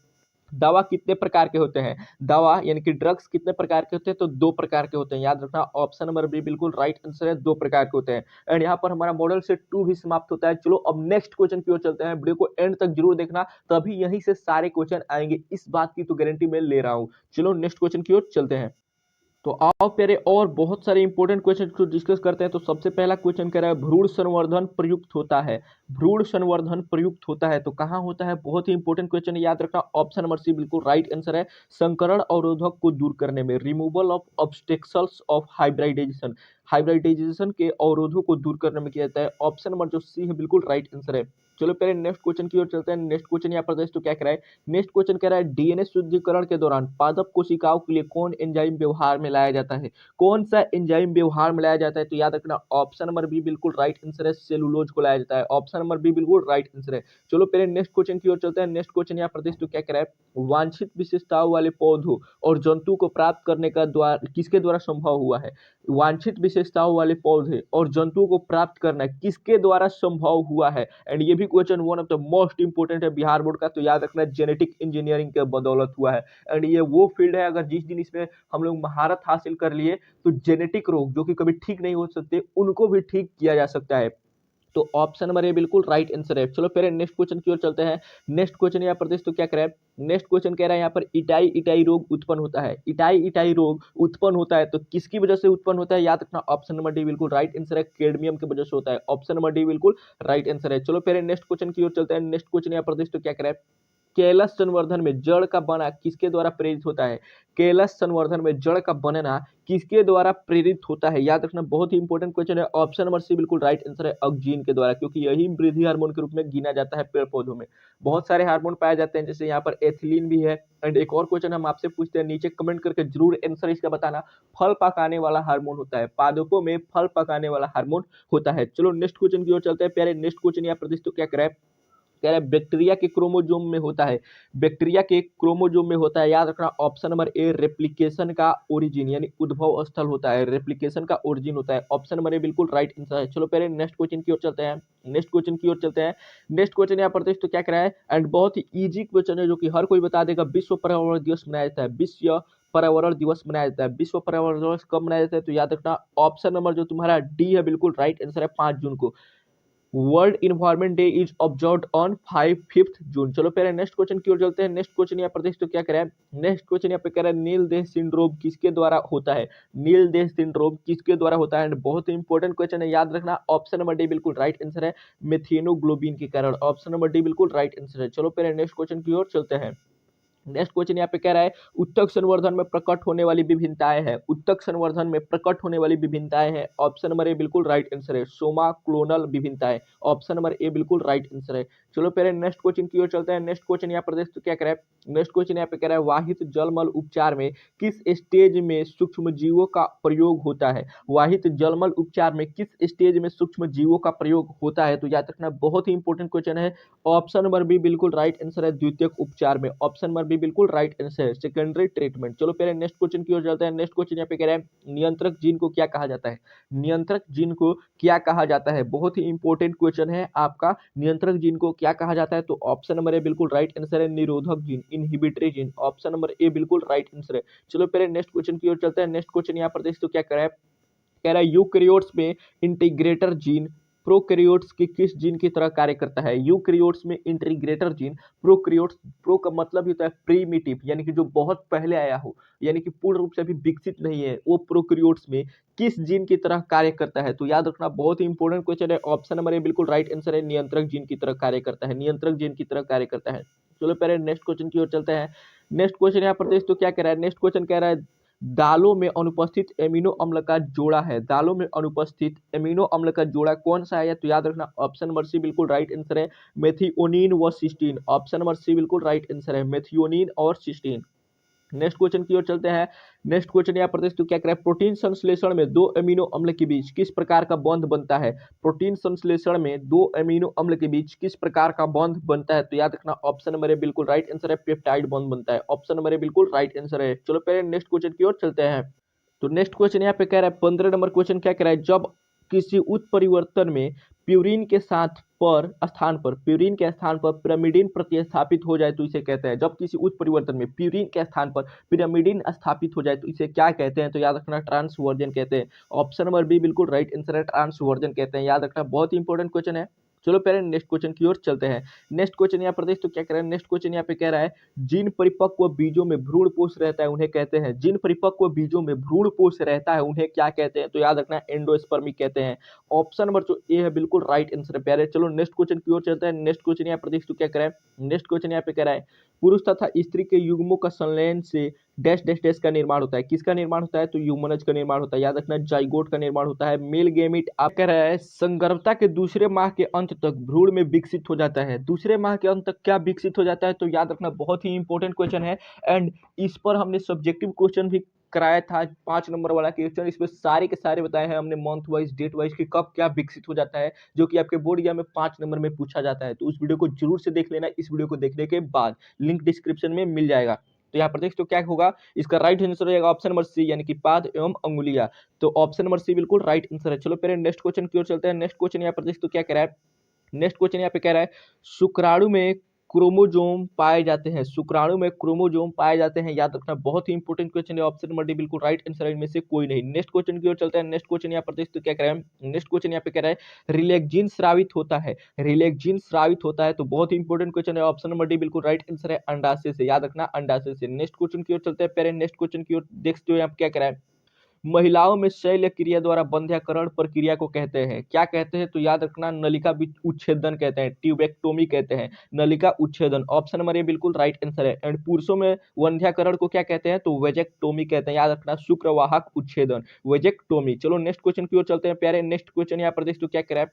दवा कितने प्रकार के होते हैं, दवा यानी कि ड्रग्स कितने प्रकार के होते हैं, तो दो प्रकार के होते हैं, याद रखना ऑप्शन नंबर बी बिल्कुल राइट आंसर है, दो प्रकार के होते हैं, एंड यहाँ पर हमारा मॉडल सेट 2 भी समाप्त होता है। चलो अब नेक्स्ट क्वेश्चन की ओर चलते हैं, वीडियो को एंड तक जरूर देखना, तभी यहीं से सारे क्वेश्चन आएंगे, इस बात की तो गारंटी मैं ले रहा हूँ। चलो नेक्स्ट क्वेश्चन की ओर चलते हैं। तो आओ प्यारे और बहुत सारे इंपॉर्टेंट क्वेश्चन को डिस्कस करते हैं। तो सबसे पहला क्वेश्चन कह रहा है भ्रूण संवर्धन प्रयुक्त होता है। भ्रूण संवर्धन प्रयुक्त होता है तो कहाँ होता है? बहुत ही इंपॉर्टेंट क्वेश्चन है, याद रखना। ऑप्शन नंबर सी बिल्कुल राइट आंसर है। संकरण अवरोधक को दूर करने में, removal of obstacles of hybridisation, hybridisation के अवरोधों को दूर करने में किया जाता है। ऑप्शन नंबर जो सी है बिल्कुल राइट आंसर है। चलो पहले नेक्स्ट क्वेश्चन की ओर चलते हैं। नेक्स्ट क्वेश्चन यहाँ पर तो क्या कह रहा है? नेक्स्ट क्वेश्चन कह रहा है डीएनए शुद्धिकरण के दौरान पादप कोशिकाओं के लिए कौन एंजाइम व्यवहार में लाया जाता है? कौन सा एंजाइम व्यवहार में लाया जाता है? तो याद रखना ऑप्शन नंबर बी बिल्कुल राइट आंसर है, सेलुलोज को लाया जाता है। ऑप्शन नंबर बी बिल्कुल राइट आंसर है। चलो पहले नेक्स्ट क्वेश्चन की ओर चलते हैं। नेक्स्ट क्वेश्चन यहाँ पर तो क्या कह रहा है? वांछित विशेषताओं वाले पौधों और जंतु को प्राप्त करने का द्वारा किसके द्वारा संभव हुआ है? वांछित विशेषताओं वाले पौधे और जंतुओं को प्राप्त करना किसके द्वारा संभव हुआ है? एंड ये भी question one of the most important है बिहार बोर्ड का, तो याद रखना जेनेटिक इंजीनियरिंग के बदौलत हुआ है। एंड ये वो फील्ड है अगर जिस दिन इसमें हम लोग महारत हासिल कर लिए तो जेनेटिक रोग जो कि कभी ठीक नहीं हो सकते उनको भी ठीक किया जा सकता है। तो ऑप्शन नंबर ए बिल्कुल राइट आंसर है। चलो फिर नेक्स्ट क्वेश्चन की ओर चलते हैं। नेक्स्ट क्वेश्चन यहाँ पर तो क्या कह रहा है? नेक्स्ट क्वेश्चन कह रहा है यहाँ पर इटाई इटाई रोग उत्पन्न होता है। इटाई इटाई रोग उत्पन्न होता है तो किसकी वजह से उत्पन्न होता है? याद रखना ऑप्शन नंबर डी बिल्कुल राइट आंसर है, कैडमियम की वजह से होता है। ऑप्शन नंबर डी बिल्कुल राइट आंसर है। चलो फिर नेक्स्ट क्वेश्चन की ओर चलते हैं। नेक्स्ट क्वेश्चन यहाँ पर तो क्या कह रहा है? कैलस संवर्धन में जड़ का बनना किसके द्वारा प्रेरित होता है? कैलस संवर्धन में जड़ का बनना किसके द्वारा प्रेरित होता है? याद रखना बहुत ही इंपॉर्टेंट क्वेश्चन है। ऑप्शन नंबर सी बिल्कुल राइट आंसर है, ऑक्जीन के द्वारा, क्योंकि यही वृद्धि हार्मोन के रूप में गिना जाता है पेड़ पौधों में। बहुत सारे हार्मोन पाए जाते हैं जैसे यहाँ पर एथिलीन भी है। एंड एक और क्वेश्चन हम आपसे पूछते हैं, नीचे कमेंट करके जरूर आंसर इसका बताना। फल पकाने वाला हार्मोन होता है, पादपों में फल पकाने वाला हार्मोन होता है। चलो नेक्स्ट क्वेश्चन की ओर चलते हैं प्यारे। नेक्स्ट क्वेश्चन यहाँ पर तो क्या कर रहा है? कह रहा है बैक्टीरिया के क्रोमोजोम में होता है। बैक्टीरिया के क्रोमोजोम में होता है, याद रखना ऑप्शन नंबर ए रेप्लिकेशन का ओरिजिन यानी उद्भव स्थल होता है, रेप्लिकेशन का ओरिजिन होता है। ऑप्शन नंबर ए बिल्कुल राइट आंसर है। चलो पहले नेक्स्ट क्वेश्चन की ओर चलते हैं। नेक्स्ट क्वेश्चन की ओर चलते हैं। नेक्स्ट क्वेश्चन यहाँ पर तो क्या कह रहा है? एंड बहुत ही ईजी क्वेश्चन है जो कि हर कोई बता देगा। विश्व पर्यावरण दिवस मनाया जाता है, विश्व पर्यावरण दिवस मनाया जाता है। विश्व पर्यावरण दिवस कब मनाया जाता है? तो याद रखना ऑप्शन नंबर जो तुम्हारा डी है बिल्कुल राइट आंसर है, 5 जून को। World environment day is observed on 5 जून। चलो पहले नेक्स्ट क्वेश्चन की ओर चलते हैं। नेक्स्ट क्वेश्चन यहाँ पर तो क्या कह रहा है? नेक्स्ट क्वेश्चन यहाँ पे कह रहा है नील देह सिंड्रोम किसके द्वारा होता है? नील देह सिंड्रोम किसके द्वारा होता है? एंड बहुत ही इंपॉर्टेंट क्वेश्चन है, याद रखना ऑप्शन नंबर डी बिल्कुल राइट आंसर है, मेथेनोग्लोबिन के कारण। ऑप्शन नंबर डी बिल्कुल राइट आंसर है। चलो पहले नेक्स्ट क्वेश्चन की ओर चलते हैं। नेक्स्ट क्वेश्चन यहाँ पे कह रहा है उत्तक संवर्धन में प्रकट होने वाली विभिन्नताएं हैं। उत्तक संवर्धन में प्रकट होने वाली विभिन्नताएं हैं। ऑप्शन नंबर ए बिल्कुल राइट आंसर है, सोमा क्लोनल विभिन्नताएं। ऑप्शन नंबर ए बिल्कुल राइट आंसर है। चलो पहले नेक्स्ट क्वेश्चन की ओर चलते हैं। नेक्स्ट क्वेश्चन यहाँ पर तो क्या कह रहा है? नेक्स्ट क्वेश्चन यहाँ पे कह रहा है वाहित जलमल उपचार में किस स्टेज में सूक्ष्म जीवों का प्रयोग होता है? वाहित जलमल उपचार में किस स्टेज में सूक्ष्म जीवों का प्रयोग होता है? तो याद रखना बहुत ही इंपॉर्टेंट क्वेश्चन है। ऑप्शन नंबर बी बिल्कुल राइट आंसर है, द्वितीयक उपचार में। ऑप्शन नंबर बी बिल्कुल राइट आंसर है, सेकेंडरी ट्रीटमेंट। चलो पहले नेक्स्ट क्वेश्चन की ओर चलते हैं। नेक्स्ट क्वेश्चन यहाँ पे कह रहा है नियंत्रक जीन को क्या कहा जाता है? नियंत्रक जीन को क्या कहा जाता है? बहुत ही इंपॉर्टेंट क्वेश्चन है आपका, नियंत्रक जीन को क्या कहा जाता है? तो ऑप्शन नंबर ए बिल्कुल राइट आंसर है, निरोधक gene, inhibitory gene. Option number A बिल्कुल राइट आंसर है। चलो पहले नेक्स्ट क्वेश्चन की ओर चलते हैं। नेक्स्ट क्वेश्चन यहाँ पर तो क्या कह रहा है? कह रहा है यूकैरियोट्स में इंटीग्रेटर जीन प्रोकैरियोट्स के किस जीन की तरह कार्य करता है? यूकैरियोट्स में इंटीग्रेटर जीन प्रोकैरियोट्स, प्रो का मतलब होता है प्रीमिटिव यानी कि जो बहुत पहले आया हो, यानी कि पूर्ण रूप से अभी विकसित नहीं है, वो प्रोकैरियोट्स में किस जीन की तरह कार्य करता है? तो याद रखना बहुत ही इंपॉर्टेंट क्वेश्चन है। ऑप्शन नंबर ए बिल्कुल राइट आंसर है, नियंत्रक जीन की तरह कार्य करता है, नियंत्रक जीन की तरह कार्य करता है। चलो पहले नेक्स्ट क्वेश्चन की ओर चलते हैं। नेक्स्ट क्वेश्चन यहाँ पर तो क्या कह रहा है? नेक्स्ट क्वेश्चन कह रहा है दालों में अनुपस्थित एमिनो अम्ल का जोड़ा है। दालों में अनुपस्थित एमिनो अम्ल का जोड़ा कौन सा है? तो याद रखना ऑप्शन नंबर सी बिल्कुल राइट आंसर है, मेथियोनिन व सिस्टीन। ऑप्शन नंबर सी बिल्कुल राइट आंसर है, मेथियोनिन और सिस्टीन। नेक्स्ट क्वेश्चन की ओर चलते हैं। नेक्स्ट क्वेश्चन यहाँ पर तो क्या कह रहा है? प्रोटीन संश्लेषण में दो अमीनो अम्ल के बीच किस प्रकार का बॉन्ड बनता है? प्रोटीन संश्लेषण में दो अमीनो अम्ल के बीच किस प्रकार का बॉन्ड बनता है? तो याद रखना ऑप्शन नंबर ए बिल्कुल राइट आंसर है, पेप्टाइड बॉन्ड बनता है। ऑप्शन नंबर ए बिल्कुल राइट आंसर है। चलो पहले नेक्स्ट क्वेश्चन की ओर चलते हैं। तो नेक्स्ट क्वेश्चन यहाँ पे कह रहा है 15 नंबर क्वेश्चन क्या कह रहा है? जब किसी उत्परिवर्तन में प्यूरिन के स्थान पर पिरामिडिन प्रतिस्थापित हो जाए तो इसे कहते हैं। जब किसी उत्परिवर्तन में प्यूरिन के स्थान पर पिरामिडिन स्थापित हो जाए तो इसे क्या कहते हैं? तो याद रखना ट्रांसवर्जन कहते हैं। ऑप्शन नंबर बी बिल्कुल राइट आंसर है, ट्रांसवर्जन कहते हैं। याद रखना बहुत ही इंपॉर्टेंट क्वेश्चन है। चलो पहले नेक्स्ट क्वेश्चन की ओर चलते हैं। नेक्स्ट क्वेश्चन यहाँ पर देख तो क्या कह रहा है, नेक्स्ट क्वेश्चन यहाँ पे कह रहा है जिन परिपक्व बीजों में भ्रूणपोष रहता है उन्हें कहते हैं, जिन परिपक्व बीजों में भ्रूणपोष रहता है उन्हें क्या कहते हैं, तो याद रखना एंडोस्पर्मी कहते हैं। ऑप्शन नंबर जो ए है बिल्कुल राइट आंसर है प्यारे। चलो नेक्स्ट क्वेश्चन की ओर चलते हैं। नेक्स्ट क्वेश्चन यहाँ पर देख तो क्या कह रहा है, नेक्स्ट क्वेश्चन यहाँ पे कह रहा है पुरुष तथा स्त्री के युग्मों का संलयन से डैश डैश डैश का निर्माण होता है, किसका निर्माण होता है, तो यूमनज का निर्माण होता है। याद रखना जाइगोट का निर्माण होता है। मेल गेमिट आप कह रहा है संगर्भता के दूसरे माह के अंत तक भ्रूण में विकसित हो जाता है। दूसरे माह के अंत तक क्या विकसित हो जाता है, तो याद रखना बहुत ही इंपॉर्टेंट क्वेश्चन है एंड इस पर हमने सब्जेक्टिव क्वेश्चन भी कराया था 5 नंबर वाला क्वेश्चन। इसमें सारे के सारे बताए हैं हमने मंथ वाइज डेट वाइज कि कब क्या विकसित हो जाता है, जो कि आपके बोर्ड एग्जाम में 5 नंबर में पूछा जाता है। तो उस वीडियो को जरूर से देख लेना। इस वीडियो को देखने के बाद लिंक डिस्क्रिप्शन में मिल जाएगा। तो यहाँ पर देख तो क्या होगा, इसका राइट आंसर हो जाएगा ऑप्शन नंबर सी यानी कि पाद एवं अंगुलियां। तो ऑप्शन नंबर सी बिल्कुल राइट आंसर है। चलो पहले नेक्स्ट क्वेश्चन की ओर चलते हैं। नेक्स्ट क्वेश्चन यहाँ पर देख तो क्या कह रहा है, नेक्स्ट क्वेश्चन यहाँ पे कह रहा है शुक्राणु में क्रोमोजोम पाए जाते हैं, शुक्राणु में क्रोमोजोम पाए जाते हैं। याद रखना बहुत ही इंपॉर्टेंट क्वेश्चन है। ऑप्शन नंबर डी बिल्कुल राइट आंसर है, इनमें से कोई नहीं। नेक्स्ट क्वेश्चन की ओर चलते हैं। नेक्स्ट क्वेश्चन यहाँ पर देख तो क्या कह रहा है, नेक्स्ट क्वेश्चन यहाँ पे कह रहा है रिलेक्जिन स्रावित होता है, रिलेक्जिन स्रावित होता है। तो बहुत ही इंपॉर्टेंट क्वेश्चन है। ऑप्शन नंबर डी बिल्कुल राइट आंसर है, अंडाशय से। याद रखना अंडाशय से। नेक्स्ट क्वेश्चन की ओर चलते हैं। पहले नेक्स्ट क्वेश्चन की ओर देखते हो यहाँ पे क्या कह रहा है, महिलाओं में शैल्य क्रिया द्वारा बंध्याकरण प्रक्रिया को कहते हैं, क्या कहते हैं, तो याद रखना नलिका उच्छेदन कहते हैं, ट्यूबेक्टोमी कहते हैं, नलिका उच्छेदन। ऑप्शन नंबर ए बिल्कुल राइट आंसर है। एंड पुरुषों में बंध्याकरण को क्या कहते हैं, तो वेजेक्टोमी कहते हैं। याद रखना शुक्रवाहक उच्छेदन, वेजेक्टोमी। चलो नेक्स्ट क्वेश्चन की ओर चलते हैं प्यारे। नेक्स्ट क्वेश्चन यहाँ पर देख तो क्या कह रहा है,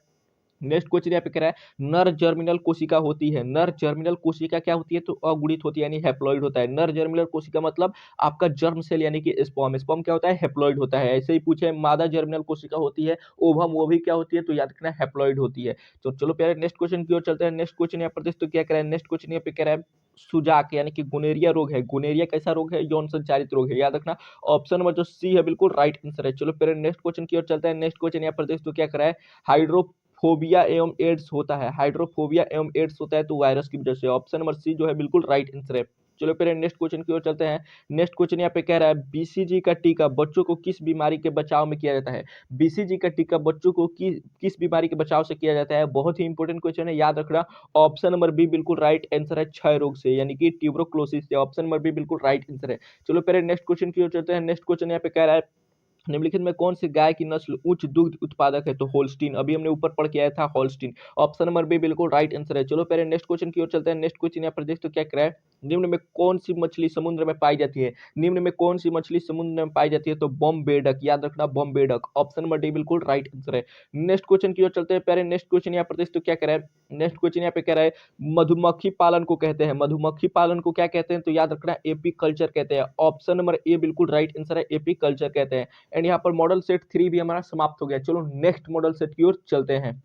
नेक्स्ट क्वेश्चन यहाँ पे कह रहा है नर जर्मिनल कोशिका होती है, नर जर्मिनल कोशिका क्या होती है, तो अगुणित होती है यानी हैप्लॉइड होता है। नर जर्मिनल कोशिका मतलब आपका जर्म सेल यानी कि स्पर्म, स्पर्म क्या होता है, हैप्लॉइड होता है। ऐसे ही पूछे मादा जर्मिनल कोशिका होती है ओवम, वो भी क्या होती है, तो याद रखना हैप्लॉइड होती है। तो चलो प्यारे नेक्स्ट क्वेश्चन की ओर चलते हैं। नेक्स्ट क्वेश्चन यहाँ पर देख तो क्या कह रहा है, नेक्स्ट क्वेश्चन यहाँ पे कह रहा है सुजाक यानी कि गोनेरिया रोग है, गोनेरिया कैसा रोग है, यौन संचारित रोग है। याद रखना ऑप्शन नंबर जो सी है बिल्कुल राइट आंसर है। चलो फिर नेक्स्ट क्वेश्चन की ओर चलते हैं। नेक्स्ट क्वेश्चन यहाँ पर देख तो क्या कर रहा है, हाइड्रोफोबिया एवं एड्स होता है, हाइड्रोफोबिया एवं एड्स होता है तो वायरस की वजह से। ऑप्शन नंबर सी जो है बिल्कुल राइट आंसर है। चलो फिर नेक्स्ट क्वेश्चन की ओर चलते हैं। नेक्स्ट क्वेश्चन यहाँ पे कह रहा है बीसीजी का टीका बच्चों को किस बीमारी के बचाव में किया जाता है, बीसीजी का टीका बच्चों को किस बीमारी के बचाव से किया जाता है, बहुत ही इंपॉर्टेंट क्वेश्चन है। याद रखना ऑप्शन नंबर बी बिल्कुल राइट आंसर है, क्षय रोग से यानी कि ट्यूबरक्लोसिस से। ऑप्शन नंबर बी बिल्कुल राइट आंसर है। चलो फिर नेक्स्ट क्वेश्चन की ओर चलते हैं। नेक्स्ट क्वेश्चन यहाँ पे कह रहा है निम्नलिखित में कौन सी गाय की नस्ल उच्च दुग्ध उत्पादक है, तो होल्स्टीन। अभी हमने ऊपर पढ़ के आया था होल्स्टीन। ऑप्शन नंबर बी बिल्कुल राइट आंसर है। चलो पहले नेक्स्ट क्वेश्चन की ओर चलते हैं। नेक्स्ट क्वेश्चन यहाँ पर देख तो क्या कह रहा है, निम्न में कौन सी मछली समुद्र में पाई जाती है, निम्न में कौन सी मछली समुद्र में पाई जाती है, तो बॉम्बेडक। याद रखना बॉम्बेडक। ऑप्शन नंबर डी बिल्कुल राइट आंसर है। नेक्स्ट क्वेश्चन की ओर चलते हैं। पहले नेक्स्ट क्वेश्चन यहाँ पर देख तो क्या कह रहा है, नेक्स्ट क्वेश्चन यहाँ पे कह रहा है मधुमक्खी पालन को कहते हैं, मधुमक्खी पालन को क्या कहते हैं, तो याद रखना एपी कल्चर कहते हैं। ऑप्शन नंबर ए बिल्कुल राइट आंसर है, एपी कल्चर कहते हैं। एंड यहाँ पर मॉडल सेट 3 भी हमारा समाप्त हो गया। चलो नेक्स्ट मॉडल सेट की ओर चलते हैं।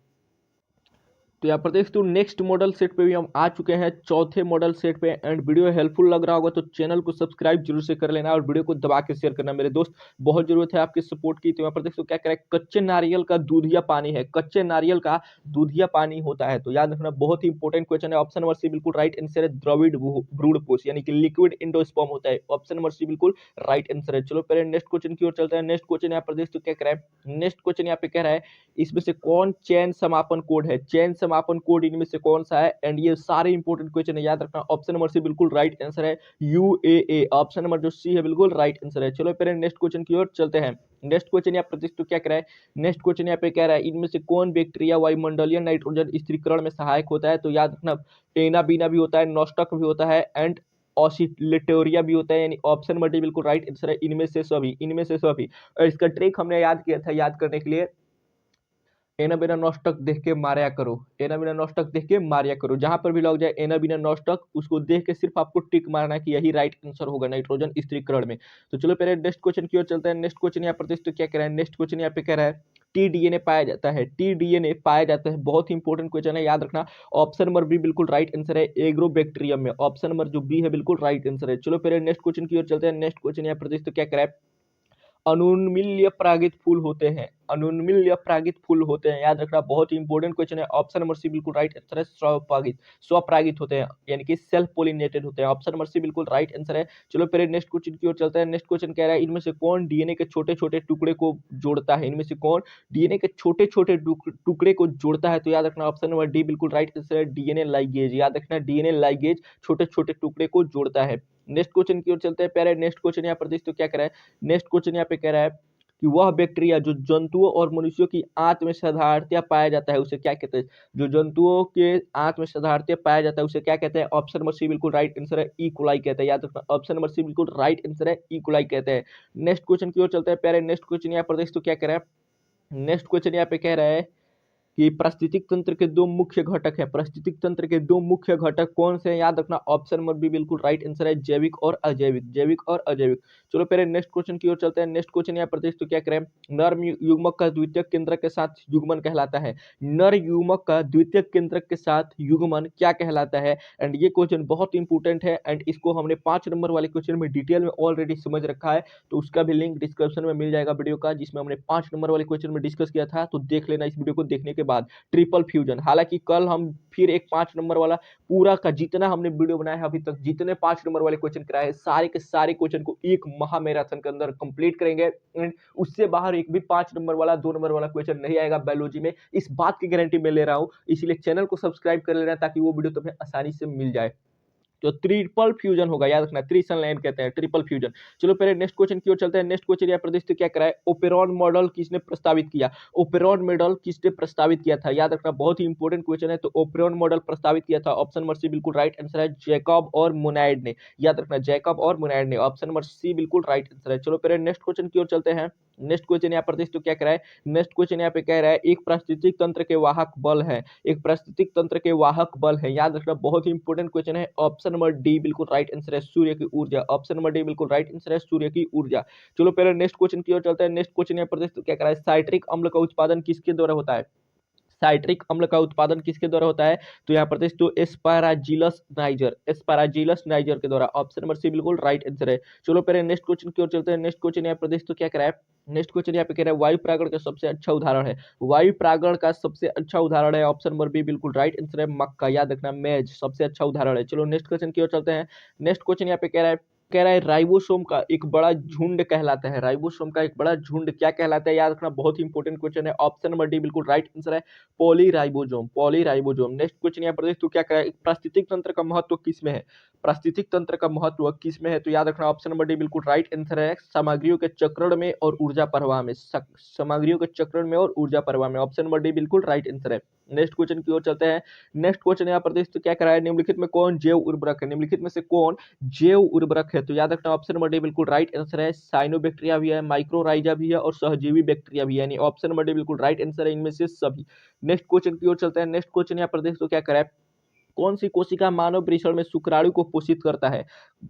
तो यहाँ पर देख तो नेक्स्ट मॉडल सेट पे भी हम आ चुके हैं, चौथे मॉडल सेट पे। एंड वीडियो हेल्पफुल लग रहा होगा तो चैनल को सब्सक्राइब जरूर से कर लेना और वीडियो को दबा के शेयर करना मेरे दोस्त, बहुत जरूरत है आपकी सपोर्ट की। तो यहाँ पर देख तो क्या करें, कच्चे नारियल का दूधिया पानी है, कच्चे नारियल का दूधिया पानी होता है, तो याद रखना बहुत ही इंपॉर्टेंट क्वेश्चन है। ऑप्शन नंबर सी बिल्कुल राइट आंसर है, द्रविड़ भ्रूणपोष यानी कि लिक्विड एंडोस्पर्म होता है। ऑप्शन नंबर सी बिल्कुल राइट आंसर है। चलो पहले नेक्स्ट क्वेश्चन की ओर चलते हैं। नेक्स्ट क्वेश्चन यहाँ पर देख तो क्या कह रहा है, नेक्स्ट क्वेश्चन यहाँ पे कह रहा है इसमें से कौन चैन समापन कोड है, चैन समापन कोड इनमें से कौन सा है। एंड ये सारे इंपॉर्टेंट क्वेश्चन है, याद रखना ऑप्शन नंबर सी बिल्कुल राइट आंसर है, यूएए। ऑप्शन नंबर जो सी है बिल्कुल राइट आंसर है। चलो पहले नेक्स्ट क्वेश्चन की ओर चलते हैं। नेक्स्ट क्वेश्चन यहाँ पर तो क्या कह रहा है, नेक्स्ट क्वेश्चन यहाँ पे कह रहा है इनमें से कौन बैक्टीरिया वायुमंडलीय नाइट्रोजन स्थिरीकरण में सहायक होता है, तो याद रखना टेना बीना भी होता है, नॉस्टक भी होता है एंड ऑसिलेटोरिया भी होता है, यानी ऑप्शन नंबर डी बिल्कुल राइट आंसर है, इनमें से सभी, इनमें से सभी। और इसका ट्रिक हमने याद किया था, याद करने के लिए एना बिना नॉस्टक देख के मारया करो, एना बिना नॉस्टक देख के मारया करो। जहां पर भी लग जाए एना बिना नॉस्टक, उसको देख के सिर्फ आपको टिक मारना कि यही राइट आंसर होगा नाइट्रोजन स्थिरीकरण में। तो चलो पहले नेक्स्ट क्वेश्चन की ओर चलते हैं। नेक्स्ट क्वेश्चन यहाँ पर तो क्या कह रहा है, नेक्स्ट क्वेश्चन यहाँ पे कह रहा है टीडीएनए पाया जाता है, टीडीएनए पाया जाता है, बहुत ही इंपॉर्टेंट क्वेश्चन है, याद रखना ऑप्शन नंबर बी बिल्कुल राइट आंसर है, एग्रोबैक्टीरियम में। ऑप्शन नंबर जो बी है बिल्कुल राइट आंसर है। चलो पहले नेक्स्ट क्वेश्चन की ओर चलते हैं। नेक्स्ट क्वेश्चन यहाँ पर तो क्या कह रहा है अनुन्मील्य परागित फूल होते हैं, अनुन्मिल या परागित फूल होते हैं? याद रखना, बहुत ही इंपॉर्टेंट क्वेश्चन है। ऑप्शन नंबर सी बिल्कुल राइट आंसर है, स्वपरागित। स्वपरागित होते हैं यानी कि सेल्फ पोलिनेटेड होते हैं। ऑप्शन नंबर सी बिल्कुल राइट आंसर है। चलो फिर नेक्स्ट क्वेश्चन की ओर चलते हैं। नेक्स्ट क्वेश्चन कह रहा है इनमें से कौन डीएनए के छोटे छोटे टुकड़े को जोड़ता है? इनमें से कौन डीएनए के छोटे छोटे टुकड़े को जोड़ता है? तो याद रखना ऑप्शन नंबर डी बिल्कुल राइट आंसर है, डीएनए लाइगेज। याद रखना डीएनए लाइगेज छोटे छोटे टुकड़े को जोड़ता है। नेक्स्ट क्वेश्चन की ओर चलते हैं प्यारे। नेक्स्ट क्वेश्चन यहाँ पर तो क्या कह रहा है? नेक्स्ट क्वेश्चन यहाँ पे कह रहा है कि वह बैक्टीरिया जो जंतुओं और मनुष्यों की आंत में साधारणतया पाया जाता है उसे क्या कहते हैं? जो जंतुओं के आंत में साधारणतया पाया जाता है उसे क्या कहते हैं? ऑप्शन नंबर सी बिल्कुल राइट आंसर है, ई कोलाई कहते हैं। याद रखना ऑप्शन नंबर सी बिल्कुल राइट आंसर है, ई कोलाई कहते हैं। नेक्स्ट क्वेश्चन की ओर चलते हैं प्यारे। नेक्स्ट क्वेश्चन यहाँ पर तो क्या कह रहा है? नेक्स्ट क्वेश्चन यहाँ पे कह रहा है कि पारिस्थितिक तंत्र के दो मुख्य घटक हैं। पारिस्थितिक तंत्र के दो मुख्य घटक कौन से हैं? याद रखना ऑप्शन नंबर बी बिल्कुल राइट आंसर है, जैविक और अजैविक। जैविक और अजैविक। चलो पहले नेक्स्ट क्वेश्चन की ओर चलते हैं। नेक्स्ट क्वेश्चन यहाँ पर तो क्या करें? नर युग्मक का द्वितीयक केंद्रक के साथ युग्मन कहलाता है। नर युग्मक का द्वितीयक केंद्रक के साथ युग्मन क्या कहलाता है? एंड ये क्वेश्चन बहुत इंपॉर्टेंट है एंड इसको हमने 5 नंबर वाले क्वेश्चन में डिटेल में ऑलरेडी समझ रखा है, तो उसका भी लिंक डिस्क्रिप्शन में मिल जाएगा वीडियो का, जिसमें हमने 5 नंबर वाले क्वेश्चन में डिस्कस किया था। तो देख लेना इस वीडियो को देखने के बाद। ट्रिपल फ्यूजन, हालांकि कल हम फिर एक 5 नंबर वाला पूरा का जितना हमने वीडियो बनाया है अभी तक, जितने 5 नंबर वाले क्वेश्चन कराए हैं, सारे के सारे क्वेश्चन को एक महा मैराथन के अंदर कंप्लीट करेंगे एंड उससे बाहर एक भी 5 नंबर वाला 2 नंबर वाला क्वेश्चन नहीं आएगा बायोलॉजी में। इस बात की गारंटी मैं ले रहा हूं, इसलिए चैनल को सब्सक्राइब कर लेना ताकि वो वीडियो तुम्हें आसानी से मिल जाए। तो ट्रिपल फ्यूजन होगा, याद रखना, त्रिसंलयन कहते हैं, ट्रिपल फ्यूजन। चलो पहले नेक्स्ट क्वेश्चन की ओर चलते हैं। नेक्स्ट क्वेश्चन यहाँ प्रदेश क्या कराए? ओपेरॉन मॉडल किसने प्रस्तावित किया? ओपेरॉन मॉडल किसने प्रस्तावित किया था? याद रखना बहुत ही इंपॉर्टेंट क्वेश्चन है। तो ओपेरॉन मॉडल प्रस्तावित किया था, ऑप्शन नंबर सी बिल्कुल राइट आंसर है, जैकब और मोनाइड ने। याद रखना जैकब और मोनाइड ने, ऑप्शन नंबर सी बिल्कुल राइट आंसर है। चलो पहले नेक्स्ट क्वेश्चन की ओर चलते हैं। नेक्स्ट क्वेश्चन यहाँ प्रदेश क्या कराए? नेक्स्ट क्वेश्चन यहाँ पे कह रहा है एक पारिस्थितिक तंत्र के वाहक बल है। एक पारिस्थितिक तंत्र के वाहक बल है, याद रखना बहुत ही इंपॉर्टेंट क्वेश्चन है। ऑप्शन नंबर डी बिल्कुल राइट आंसर है, सूर्य की ऊर्जा। ऑप्शन नंबर डी बिल्कुल राइट आंसर है, सूर्य की ऊर्जा। चलो पहले नेक्स्ट क्वेश्चन की ओर चलते हैं। नेक्स्ट क्वेश्चन यहाँ प्रदेश क्या कह रहा है? साइट्रिक अम्ल का उत्पादन किसके द्वारा होता है? साइट्रिक अम्ल का उत्पादन किसके द्वारा होता है? तो यहाँ पर तो एस्पाराजिलस नाइजर, एस्पाराजिलस नाइजर के द्वारा। ऑप्शन नंबर सी बिल्कुल राइट आंसर है। चलो पहले नेक्स्ट क्वेश्चन की ओर चलते हैं। नेक्स्ट क्वेश्चन यहाँ प्रदेश तो क्या कह रहा है? नेक्स्ट क्वेश्चन यहाँ पे कह रहा है वायु प्रागण का सबसे अच्छा उदाहरण है। वायु प्रागण का सबसे अच्छा उदाहरण है, ऑप्शन नंबर बी बिल्कुल राइट आंसर है, मक्का। याद रखना मेज सबसे अच्छा उदाहरण है। चलो नेक्स्ट क्वेश्चन की ओर चलते हैं। नेक्स्ट क्वेश्चन यहाँ पे कह रहा है राइबोसोम का एक बड़ा झुंड कहलाता है। राइबोसोम का एक बड़ा झुंड क्या कहलाता है? याद रखना बहुत ही इंपॉर्टेंट क्वेश्चन है, ऑप्शन नंबर डी बिल्कुल राइट आंसर है, पॉलीराइबोसोम। पॉलीराइबोसोम। नेक्स्ट क्वेश्चन यहाँ पर तो क्या कह रहा है? पारिस्थितिक तंत्र का महत्व किसमें है? पारिस्थितिक तंत्र का महत्व किसमें है? तो याद रखना ऑप्शन नंबर डी बिल्कुल राइट आंसर है, सामग्रियों के चक्रण में और ऊर्जा प्रवाह में। सामग्रियों के चक्रण में और ऊर्जा प्रवाह में, ऑप्शन नंबर डी बिल्कुल राइट आंसर है। नेक्स्ट क्वेश्चन की ओर चलते हैं। नेक्स्ट क्वेश्चन यहाँ पर तो क्या कह रहा है? निम्नलिखित में कौन जैव उर्वरक है? निम्नलिखित में से कौन जैव उर्वरक है? तो याद रखना ऑप्शन नंबर डी बिल्कुल राइट आंसर है, साइनोबैक्टीरिया भी है, माइक्रोराइजा भी है और सहजीवी बैक्टीरिया भी है, यानी ऑप्शन नंबर डी बिल्कुल राइट आंसर है इनमें से सभी। नेक्स्ट क्वेश्चन की ओर चलते हैं। नेक्स्ट क्वेश्चन यहाँ पर तो क्या कह रहा है? कौन सी कोशिका मानव वृषण में शुक्राणु को पोषित करता है?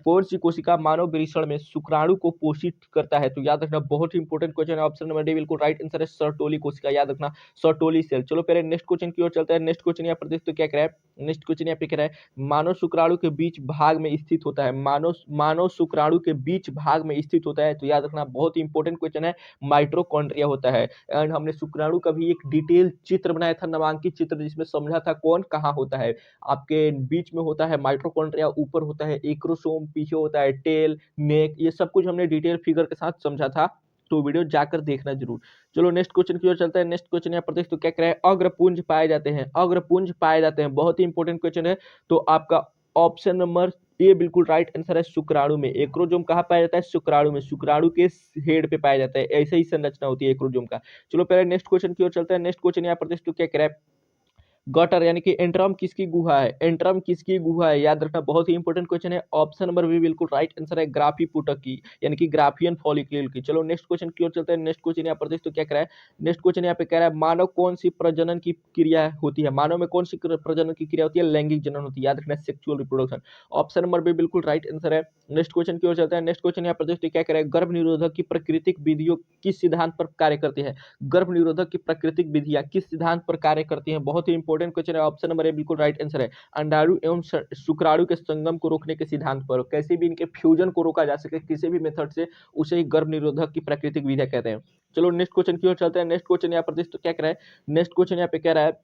कौन सी कोशिका मानव वृषण में शुक्राणु को पोषित करता है? तो याद रखना बहुत ही इंपॉर्टेंट क्वेश्चन है, ऑप्शन नंबर डी बिल्कुल राइट आंसर है, सर्टोली कोशिका। याद रखना सर्टोली सेल। चलो पहले नेक्स्ट क्वेश्चन की ओर चलते हैं। नेक्स्ट क्वेश्चन यहाँ पर तो क्या कह रहा है? नेक्स्ट क्वेश्चन यहाँ पे कह रहा है मानव शुक्राणु के बीच भाग में स्थित होता है। मानव शुक्राणु के बीच भाग में स्थित होता है, तो याद रखना बहुत ही इंपॉर्टेंट क्वेश्चन है, माइटोकॉन्ड्रिया होता है। एंड हमने शुक्राणु का भी एक डिटेल चित्र बनाया था, नामांकित चित्र, जिसमें समझा था कौन कहाँ होता है। आपके बीच में होता है माइटोकॉन्ड्रिया, ऊपर होता है एक्रोसोम, पीछे होता है टेल, नेक, ये सब कुछ हमने डिटेल फिगर के साथ समझा था, तो वीडियो जाकर देखना जरूर। चलो नेक्स्ट क्वेश्चन की ओर चलते हैं। नेक्स्ट क्वेश्चन यहाँ प्रदेश तो क्या कह रहा है? अग्रपुंज पाए जाते हैं, अग्रपुंज पाए जाते हैं, बहुत ही इंपॉर्टेंट क्वेश्चन है। तो आपका ऑप्शन नंबर ए बिल्कुल राइट आंसर है, शुक्राणु में। एक्रोजोम कहाँ पाया जाता है? शुक्राणु में, शुक्राणु के हेड पे पाया जाता है, ऐसे ही संरचना होती है एक्रोजोम का। चलो पहले नेक्स्ट क्वेश्चन की ओर चलते हैं। नेक्स्ट क्वेश्चन यहाँ प्रदेश तो क्या कह रहा है? गटर यानी कि एंट्रम किसकी गुहा है? एंट्रम किसकी गुहा है? याद रखना बहुत ही इंपॉर्टेंट क्वेश्चन है, ऑप्शन नंबर बी बिल्कुल राइट आंसर है, ग्राफी पुटक की, यानी कि ग्राफियन फॉलिक्यूल की। चलो नेक्स्ट क्वेश्चन की ओर चलते हैं। नेक्स्ट क्वेश्चन यहाँ पर तो क्या कह रहा है? नेक्स्ट क्वेश्चन यहाँ पे कह रहा है मानव कौन सी प्रजनन की क्रिया होती है? मानव में कौन सी प्रजनन की क्रिया होती है? लैंगिक जनन होती है। याद रखना sexual reproduction, option number B बिल्कुल राइट आंसर है। नेक्स्ट क्वेश्चन की ओर चलते हैं। नेक्स्ट क्वेश्चन यहाँ पर क्या कह रहा है? गर्भ निरोधक की प्राकृतिक विधियों किस सिद्धांत पर कार्य करती है? गर्भ निरोधक की प्राकृतिक विधियां किस सिद्धांत पर कार्य करती हैं? बहुत ही इंपॉर्टेंट इंपॉर्टेंट क्वेश्चन है, ऑप्शन नंबर ए बिल्कुल राइट आंसर है। अंडाणु एवं शुक्राणु के संगम को रोकने के सिद्धांत पर, कैसे भी इनके फ्यूजन को रोका जा सके किसी भी मेथड से, उसे ही गर्भ निरोधक की प्राकृतिक विधि कहते हैं। चलो नेक्स्ट क्वेश्चन की ओर चलते हैं। नेक्स्ट क्वेश्चन यहाँ पर दोस्तों क्या कह रहा है, नेक्स्ट क्वेश्चन यहाँ पे कह रहा है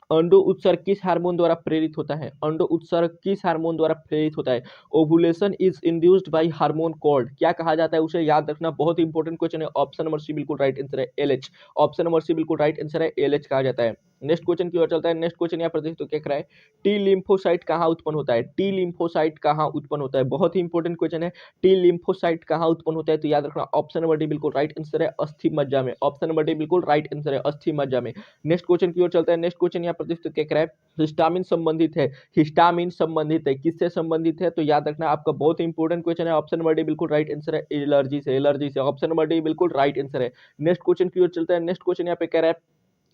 अंडो उत्सर्ग किस हार्मोन द्वारा प्रेरित होता है, अंडो उत्सर्ग किस हार्मोन द्वारा प्रेरित होता है। Ovulation is induced by hormone called, क्या कहा जाता है, उसे याद रखना, बहुत ही इंपॉर्टेंट क्वेश्चन है। ऑप्शन नंबर सी बिल्कुल राइट आंसर है, एलएच। ऑप्शन नंबर सी बिल्कुल राइट आंसर है, एलएच कहा जाता है। नेक्स्ट क्वेश्चन की ओर चलता है। नेक्स्ट क्वेश्चन यहाँ पर देखो तो क्या कह रहा है, टी लिम्फोसाइट कहाँ उत्पन्न होता है, टी लिम्फोसाइट कहाँ उत्पन्न होता है, बहुत ही इंपॉर्टेंट क्वेश्चन है। टी लिम्फोसाइट कहाँ उत्पन्न होता है, तो याद रखना ऑप्शन नंबर डी बिल्कुल राइट आंसर है, अस्थि मज्जा में। ऑप्शन नंबर डी बिल्कुल राइट आंसर है, अस्थि मज्जा में। नेक्स्ट क्वेश्चन की ओर चलता है। नेक्स्ट क्वेश्चन यहाँ पर देखो तो क्या कह रहा है, हिस्टामिन संबंधित है, हिस्टामिन संबंधित है, किससे संबंधित है, तो याद रखना आपका बहुत इंपॉर्टेंट क्वेश्चन है। ऑप्शन नंबर डी बिल्कुल राइट आंसर है, एलर्जी से, एलर्जी से। ऑप्शन नंबर डी बिल्कुल राइट आंसर है। नेक्स्ट क्वेश्चन की ओर चलता है। नेक्स्ट क्वेश्चन यहाँ पे कह रहा है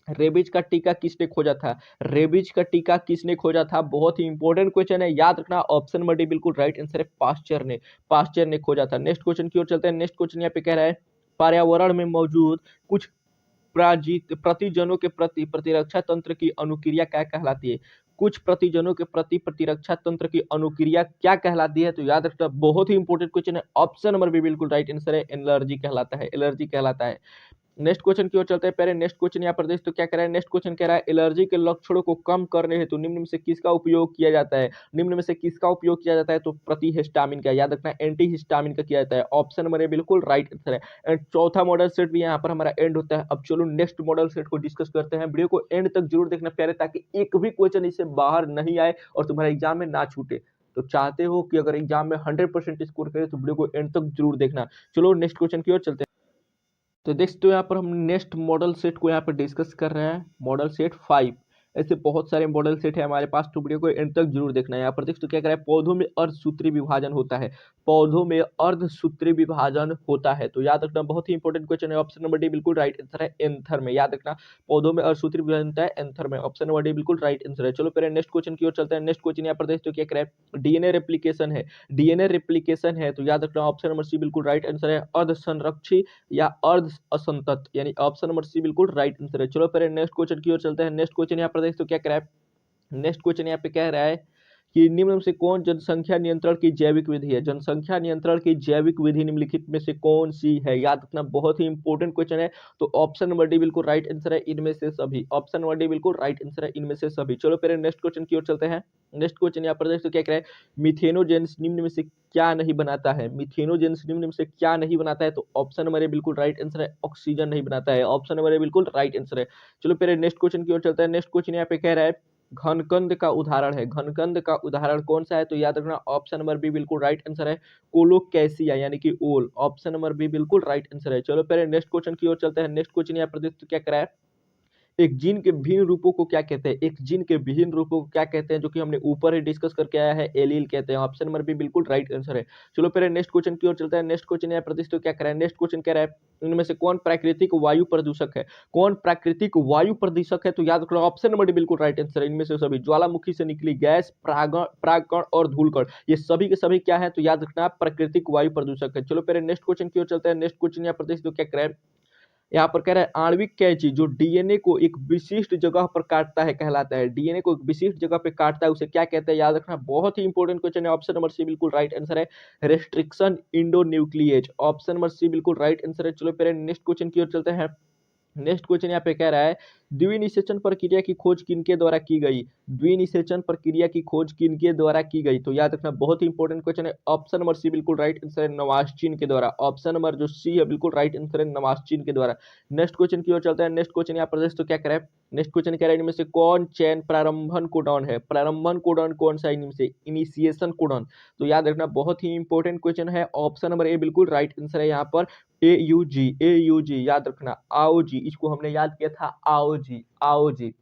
रेबीज का टीका किसने खोजा था, रेबीज का टीका किसने खोजा था, बहुत ही इंपॉर्टेंट क्वेश्चन है, याद रखना ऑप्शन नंबर डी बिल्कुल राइट आंसर है, पास्चर ने, पास्चर ने खोजा था। नेक्स्ट क्वेश्चन की ओर चलते हैं। नेक्स्ट क्वेश्चन यहाँ पे कह रहा है पर्यावरण में मौजूद कुछ प्रतिजनों के प्रति प्रतिरक्षा तंत्र की अनुक्रिया क्या कहलाती है, कुछ प्रतिजनों के प्रति प्रतिरक्षा तंत्र की अनुक्रिया क्या कहलाती है, तो याद रखना बहुत ही इंपॉर्टेंट क्वेश्चन है। ऑप्शन नंबर बी बिल्कुल राइट आंसर है, एलर्जी कहलाता है, एलर्जी कहलाता है। नेक्स्ट क्वेश्चन की ओर चलते हैं। पहले नेक्स्ट क्वेश्चन यहाँ पर देख तो क्या कह रहा है, नेक्स्ट क्वेश्चन कह रहा है एलर्जी के लक्षणों को कम करने हेतु निम्न में से किसका उपयोग किया जाता है, निम्न में से किसका उपयोग किया जाता है, तो प्रतिहिस्टामिन का, याद रखना एंटी हिस्टामिन का किया जाता है। ऑप्शन नंबर ए बिल्कुल राइट आंसर है। एंड चौथा मॉडल सेट भी यहाँ पर हमारा एंड होता है। अब चलो नेक्स्ट मॉडल सेट को डिस्कस करते हैं, वीडियो को एंड तक जरूर देखना प्यारे, ताकि एक भी क्वेश्चन इससे बाहर नहीं आए और तुम्हारे एग्जाम में ना छूटे। तो चाहते हो कि अगर एग्जाम में 100% स्कोर करे तो वीडियो को एंड तक जरूर देखना। चलो नेक्स्ट क्वेश्चन की ओर चलते हैं। तो देख तो यहाँ पर हम नेक्स्ट मॉडल सेट को यहाँ पर डिस्कस कर रहे हैं, मॉडल सेट 5। ऐसे बहुत सारे मॉडल सेट है हमारे पास, तो वीडियो को एंड तक जरूर देखना है। यहाँ पर देख तो क्या कर रहा है, पौधों में अर्धसूत्री विभाजन होता है, पौधों में अर्धसूत्री विभाजन होता है, तो याद रखना बहुत ही इंपॉर्टेंट क्वेश्चन है। ऑप्शन नंबर डी बिल्कुल राइट आंसर है, एंथर में, याद रखना पौधों में अर्धसूत्री विभाजन होता है एंथर में। ऑप्शन नंबर डी बिल्कुल राइट आंसर है। चलो पहले नेक्स्ट क्वेश्चन की ओर चलते हैं। नेक्स्ट क्वेश्चन यहाँ पर देख तो क्या कर रहा है, डीएनए रेप्लिकेशन है, डीएनए रेप्लिकेशन है, तो याद रखना ऑप्शन नंबर सी बिल्कुल राइट आंसर है, अर्धसंरक्षी या अर्ध असंतत, यानी ऑप्शन नंबर सी बिल्कुल राइट आंसर है। चलो पहले नेक्स्ट क्वेश्चन की ओर चलते हैं। नेक्स्ट क्वेश्चन यहाँ पर देख तो क्या कह रहा है, नेक्स्ट क्वेश्चन यहाँ पे कह रहा है कि निम्न में से कौन जनसंख्या नियंत्रण की जैविक विधि है, जनसंख्या नियंत्रण की जैविक विधि निम्नलिखित में से कौन सी है, याद रखना बहुत ही इंपॉर्टेंट क्वेश्चन है। तो ऑप्शन नंबर डी बिल्कुल राइट आंसर है, इनमें से सभी। ऑप्शन नंबर डी बिल्कुल राइट आंसर है, इनमें से सभी। चलो पहले नेक्स्ट क्वेश्चन की ओर चलते हैं। नेक्स्ट क्वेश्चन यहाँ पर देखो क्या कह रहा है, मिथेनोजेंस निम्न में से क्या नहीं बनाता है, मिथेनोजेंस निम्न में से क्या नहीं बनाता है, तो ऑप्शन नंबर ए बिल्कुल राइट आंसर है, ऑक्सीजन नहीं बनाता है। ऑप्शन नंबर ए बिल्कुल राइट आंसर है। चलो पहले नेक्स्ट क्वेश्चन की ओर चलते हैं। नेक्स्ट क्वेश्चन यहाँ पे कह रहा है घनकंद का उदाहरण है, घनकंद का उदाहरण कौन सा है, तो याद रखना ऑप्शन नंबर बी बिल्कुल राइट आंसर है, कोलोकैसिया यानी कि ओल। ऑप्शन नंबर बी बिल्कुल राइट आंसर है। चलो पहले नेक्स्ट क्वेश्चन की ओर चलते हैं। नेक्स्ट क्वेश्चन यहाँ पर देखते क्या करा है, एक जीन के भिन्न रूपों को क्या कहते हैं, एक जीन के भिन्न रूपों को क्या कहते हैं, जो कि हमने ऊपर ही डिस्कस करके आया है, एलील कहते हैं। ऑप्शन नंबर बी बिल्कुल राइट आंसर है। चलो पहले नेक्स्ट क्वेश्चन की ओर चलते हैं। नेक्स्ट क्वेश्चन यहाँ प्रतिष्ठित क्या करा है, नेक्स्ट क्वेश्चन कह रहा है इनमें से कौन प्राकृतिक वायु प्रदूषक है, कौन प्राकृतिक वायु प्रदूषक है, तो याद रखना ऑप्शन नंबर डी बिल्कुल राइट आंसर है, इनमें से सभी। ज्वालामुखी से निकली गैस, परागकण और धूलकण, ये सभी के सभी क्या है, तो याद रखना प्राकृतिक वायु प्रदूषक है। चलो पहले नेक्स्ट क्वेश्चन की ओर चलते हैं। नेक्स्ट क्वेश्चन यहाँ प्रतिष्ठित क्या करा है, यहाँ पर कह रहा है आणविक कैंची जो डीएनए को एक विशिष्ट जगह पर काटता है कहलाता है, डीएनए को एक विशिष्ट जगह पर काटता है उसे क्या कहते हैं, याद रखना बहुत ही इंपॉर्टेंट क्वेश्चन है। ऑप्शन नंबर सी बिल्कुल राइट आंसर है, रेस्ट्रिक्शन इंडोन्यूक्लिएज। ऑप्शन नंबर सी बिल्कुल राइट आंसर है। चलो पहले नेक्स्ट क्वेश्चन की ओर चलते हैं। नेक्स्ट क्वेश्चन यहाँ पे कह रहा है द्विनिषेचन प्रक्रिया की खोज किनके द्वारा की गई, द्विनिषेचन प्रक्रिया की खोज किनके द्वारा की गई, तो याद रखना बहुत ही इंपॉर्टेंट क्वेश्चन है। ऑप्शन नंबर सी बिल्कुल राइट आंसर है, नवास्चिन के द्वारा। ऑप्शन नंबर जो सी है बिल्कुल राइट आंसर है, नवास्चिन के द्वारा। नेक्स्ट क्वेश्चन की ओर चलते हैं। नेक्स्ट क्वेश्चन यहाँ पर तो क्या कह रहा है, नेक्स्ट क्वेश्चन कह रहा है इनमें से कौन चैन प्रारंभन कोडॉन है, प्रारंभन कोडॉन कौन सा इनमें से, इनिशिएशन कोडॉन, तो याद रखना बहुत ही इंपॉर्टेंट क्वेश्चन है। ऑप्शन नंबर ए बिल्कुल राइट आंसर है, यहाँ पर AUG, AUG याद रखना, आओ जी, इसको हमने याद किया था, आओ जी, आओ जी।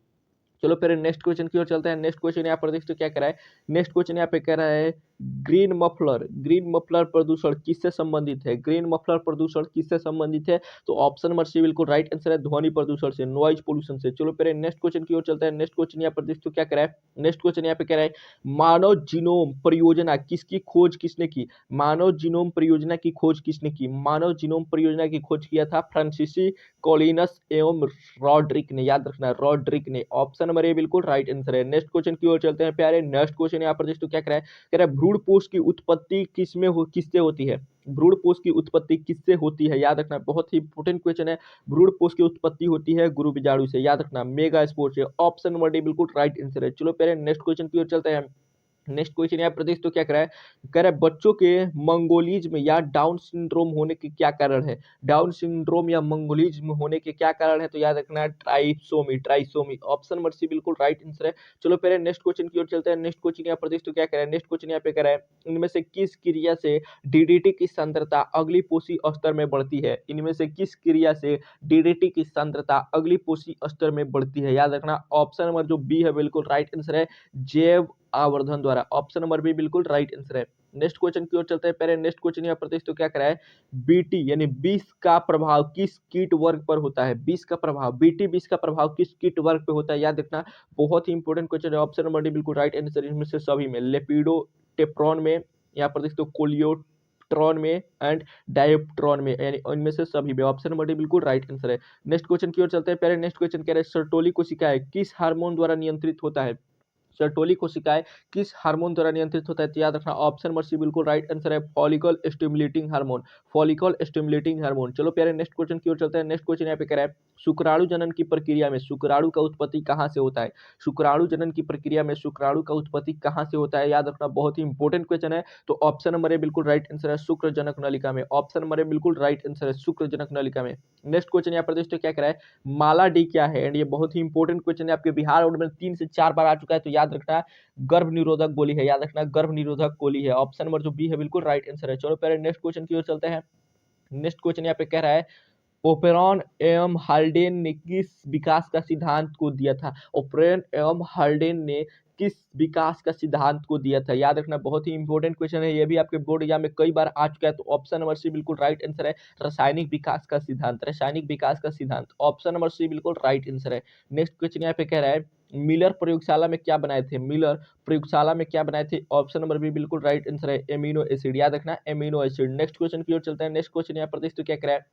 चलो फिर नेक्स्ट क्वेश्चन की ओर चलते हैं। नेक्स्ट क्वेश्चन यहाँ पर देखते क्या कह रहा है, नेक्स्ट क्वेश्चन यहाँ पे कह रहा है ग्रीन मफलर प्रदूषण किससे संबंधित है? ग्रीन मफलर प्रदूषण किससे संबंधित है? तो ऑप्शन नंबर सी बिल्कुल राइट आंसर है, ध्वनि प्रदूषण से, नॉइज पोल्यूशन से। चलो पहले नेक्स्ट क्वेश्चन की ओर चलते हैं। नेक्स्ट क्वेश्चन यहाँ पर दोस्तों क्या करा है, नेक्स्ट क्वेश्चन यहाँ पे कह रहा है मानव जीनोम परियोजना किसकी खोज किसने की? मानव जीनोम परियोजना की खोज किसने की? मानव जीनोम परियोजना की खोज किया था फ्रांसीसी कॉलिनस एवं रॉड्रिक ने, याद रखना रॉड्रिक ने। ऑप्शन नंबर ए बिल्कुल राइट आंसर है। नेक्स्ट क्वेश्चन की ओर चलते हैं प्यारे। नेक्स्ट क्वेश्चन यहाँ पर दोस्तों क्या कह रहा है, कह रहा है भ्रूणपोष की उत्पत्ति किससे होती है? भ्रूणपोष की उत्पत्ति किससे होती है? याद रखना बहुत ही इंपोर्टेंट क्वेश्चन है। भ्रूणपोष की उत्पत्ति होती है गुरु बीजाणु से, याद रखना मेगा स्पोर्ट से। ऑप्शन नंबर डी बिल्कुल राइट आंसर है। चलो पहले नेक्स्ट क्वेश्चन की ओर चलते हैं। नेक्स्ट क्वेश्चन यहाँ प्रदेश तो क्या कह रहा है, कह रहा है बच्चों के मंगोलिज्म या डाउन सिंड्रोम होने के क्या कारण है? डाउन सिंड्रोम या मंगोलिज्म होने के क्या कारण है? तो याद रखना है ट्राइसोमी। ऑप्शन नंबर सी बिल्कुल राइट आंसर है। चलो पहले नेक्स्ट क्वेश्चन की ओर चलते हैं। नेक्स्ट क्वेश्चन यहाँ प्रदेश तो क्या कह रहा है, नेक्स्ट क्वेश्चन यहाँ पे कह रहा है इनमें से किस क्रिया से डीडीटी की सांद्रता अगली पोषी स्तर में बढ़ती है? इनमें से किस क्रिया से डीडीटी की सांद्रता अगली पोषी स्तर में बढ़ती है? याद रखना ऑप्शन नंबर जो बी है बिल्कुल राइट आंसर है, जैव आवर्धन द्वारा। ऑप्शन नंबर बी बिल्कुल राइट आंसर है। नेक्स्ट क्वेश्चन की ओर चलते हैं पहले। नेक्स्ट क्वेश्चन यहाँ प्रदेश तो क्या करा है, बीटी यानी विष का प्रभाव किस कीट वर्ग पर होता है? विष का प्रभाव, बीटी विष का प्रभाव किस कीट वर्ग पे होता है? याद रखना बहुत ही इंपॉर्टेंट क्वेश्चन है। ऑप्शन नंबर डी बिल्कुल राइट आंसर, इनमें से सभी में, लेपिडोप्टेरॉन में, यहाँ प्रदेश तो कोलियोट्रॉन में एंड डायोप्ट्रॉन में, यानी इनमें से सभी में। ऑप्शन नंबर डी बिल्कुल राइट आंसर है। नेक्स्ट क्वेश्चन की ओर चलते हैं पहले। नेक्स्ट क्वेश्चन कह रहे हैं सर्टोली कोशिकाएं किस हार्मोन द्वारा नियंत्रित होता है? सर्टोली कोशिकाएं किस हार्मोन द्वारा नियंत्रित होता है? तो याद रखना ऑप्शन नंबर सी बिल्कुल राइट आंसर है, follicle stimulating hormone. Follicle stimulating hormone. चलो प्यारे नेक्स्ट क्वेश्चन की ओर चलते हैं। नेक्स्ट क्वेश्चन यहाँ पे कह रहा है शुक्राणु जनन की प्रक्रिया में शुक्राणु का उत्पत्ति कहाँ से होता है? शुक्राणु जनन की प्रक्रिया में शुक्राणु का उत्पत्ति कहाँ से होता है? याद रखना बहुत ही इंपॉर्टेंट क्वेश्चन है। तो ऑप्शन नंबर ए बिल्कुल राइट आंसर है, शुक्रजनक नलिका में। ऑप्शन नंबर ए बिल्कुल राइट आंसर है, शुक्रजनक नलिका में। नेक्स्ट क्वेश्चन यहाँ पर दोस्तों क्या कह रहा है, माला डी क्या है? एंड ये बहुत ही इंपॉर्टेंट क्वेश्चन है, आपके बिहार बोर्ड में 3 से 4 बार आ चुका है, तो याद रखना गर्भ निरोधक गोली है। याद रखना गर्भ निरोधक गोली है। ऑप्शन नंबर जो बी है बिल्कुल राइट आंसर है। चलो पहले नेक्स्ट क्वेश्चन की ओर चलते हैं। नेक्स्ट क्वेश्चन यहाँ पे कह रहा है ओपेरॉन एवं हाल्डेन ने किस विकास का सिद्धांत को दिया था? ओपेरॉन एवं हाल्डेन ने किस विकास का सिद्धांत को दिया था? याद रखना बहुत ही इंपॉर्टेंट क्वेश्चन है, ये भी आपके बोर्ड एग्जाम में कई बार आ चुका है। तो ऑप्शन नंबर सी बिल्कुल राइट आंसर है, रासायनिक विकास का सिद्धांत। रासायनिक विकास का सिद्धांत, ऑप्शन नंबर सी बिल्कुल राइट आंसर है। नेक्स्ट क्वेश्चन यहाँ पे कह रहा है मिलर प्रयोगशाला में क्या बनाए थे? मिलर प्रयोगशाला में क्या बनाए थे? ऑप्शन नंबर बी बिल्कुल राइट आंसर है, एमिनो एसिड। याद रखना एमिनो एसिड। नेक्स्ट क्वेश्चन की ओर चलते हैं। नेक्स्ट क्वेश्चन यहाँ पर तो क्या कह रहा है,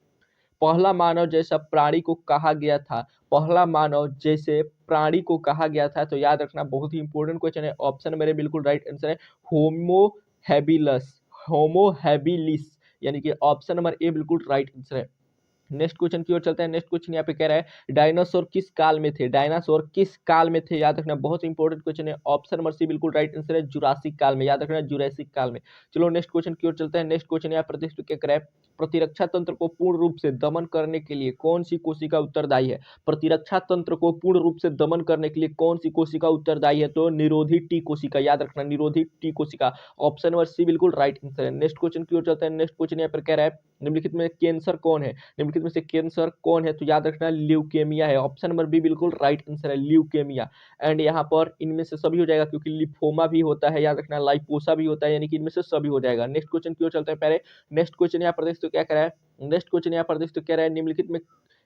पहला मानव जैसा प्राणी को कहा गया था? पहला मानव जैसे प्राणी को कहा गया था? तो याद रखना बहुत ही इंपॉर्टेंट क्वेश्चन है। ऑप्शन मेरे बिल्कुल राइट आंसर है, होमो हैबिलस। होमो हैबिलिस, यानी कि ऑप्शन नंबर ए बिल्कुल राइट आंसर है। नेक्स्ट क्वेश्चन की ओर चलते हैं। नेक्स्ट क्वेश्चन यहाँ पे कह रहा है डायनासोर किस काल में थे? डायनासोर किस काल में थे? याद रखना बहुत इंपॉर्टेंट क्वेश्चन है। ऑप्शन नंबर सी बिल्कुल राइट आंसर है, जुरासिक काल में। याद रखना जुरासिक काल में। चलो नेक्स्ट क्वेश्चन की ओर चलते हैं। नेक्स्ट क्वेश्चन यहाँ प्रतिष्ठित क्या कह रहा है, प्रतिरक्षा तंत्र को पूर्ण रूप से दमन करने के लिए कौन सी कोशिका उत्तरदायी है? प्रतिरक्षा तंत्र को पूर्ण रूप से दमन करने के लिए कौन सी कोशिका उत्तरदायी है? तो निरोधी टी कोशिका। याद रखना निरोधी टी कोशिका। ऑप्शन नंबर सी बिल्कुल राइट आंसर है। नेक्स्ट क्वेश्चन की ओर चलते हैं। नेक्स्ट क्वेश्चन यहाँ पर कह रहा है निम्नलिखित में कैंसर कौन है? निम्नलिखित में से कैंसर कौन है? तो याद रखना ल्यूकेमिया है। ऑप्शन नंबर बी बिल्कुल राइट आंसर है, ल्यूकेमिया। एंड यहाँ पर इनमें से सभी हो जाएगा, क्योंकि लिफोमा भी होता है, याद रखना लाइपोसा भी होता है, यानी कि इनमें से सभी हो जाएगा। नेक्स्ट क्वेश्चन की ओर चलते हैं पहले। नेक्स्ट क्वेश्चन यहाँ प्रदेश तो क्या कह रहा है, नेक्स्ट क्वेश्चन यहाँ प्रदेश तो कह रहा है निम्नलिखित में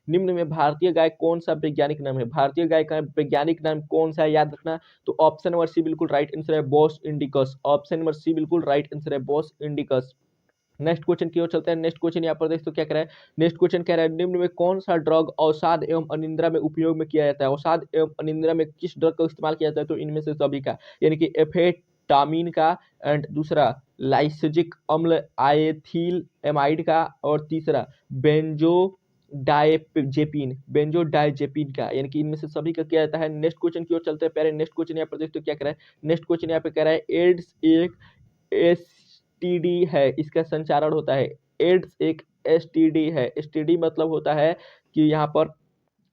निम्न में भारतीय गाय कौन सा वैज्ञानिक नाम है? भारतीय गाय का वैज्ञानिक नाम कौन सा है? याद रखना। तो ऑप्शन नंबर सी बिल्कुल राइट आंसर है, Bos indicus. Option number C बिल्कुल राइट आंसर है, बॉस इंडिकस। नेक्स्ट क्वेश्चन की ओर चलते हैं। नेक्स्ट क्वेश्चन यहाँ पर देख तो क्या कह रहा है, नेक्स्ट क्वेश्चन कह रहा है निम्न में कौन सा ड्रग अवसाद एवं अनिद्रा में उपयोग में किया जाता है? अवसाद एवं अनिद्रा में किस ड्रग का इस्तेमाल किया जाता है? तो इनमें से सभी का, यानी कि एफेटामिन का, एंड दूसरा लाइसेजिक अम्ल आएथिल एमाइड का, और तीसरा बेंजोडाइजेपिन का, यानी कि इनमें से सभी का किया जाता है। नेक्स्ट क्वेश्चन की ओर चलते हैं पहले। नेक्स्ट क्वेश्चन यहाँ पर देख तो क्या कह रहा है, नेक्स्ट क्वेश्चन यहाँ पे कह रहा है एड्स एक एसटीडी है, इसका संचारण होता है। एड्स एक एसटीडी है। एसटीडी मतलब होता है कि यहाँ पर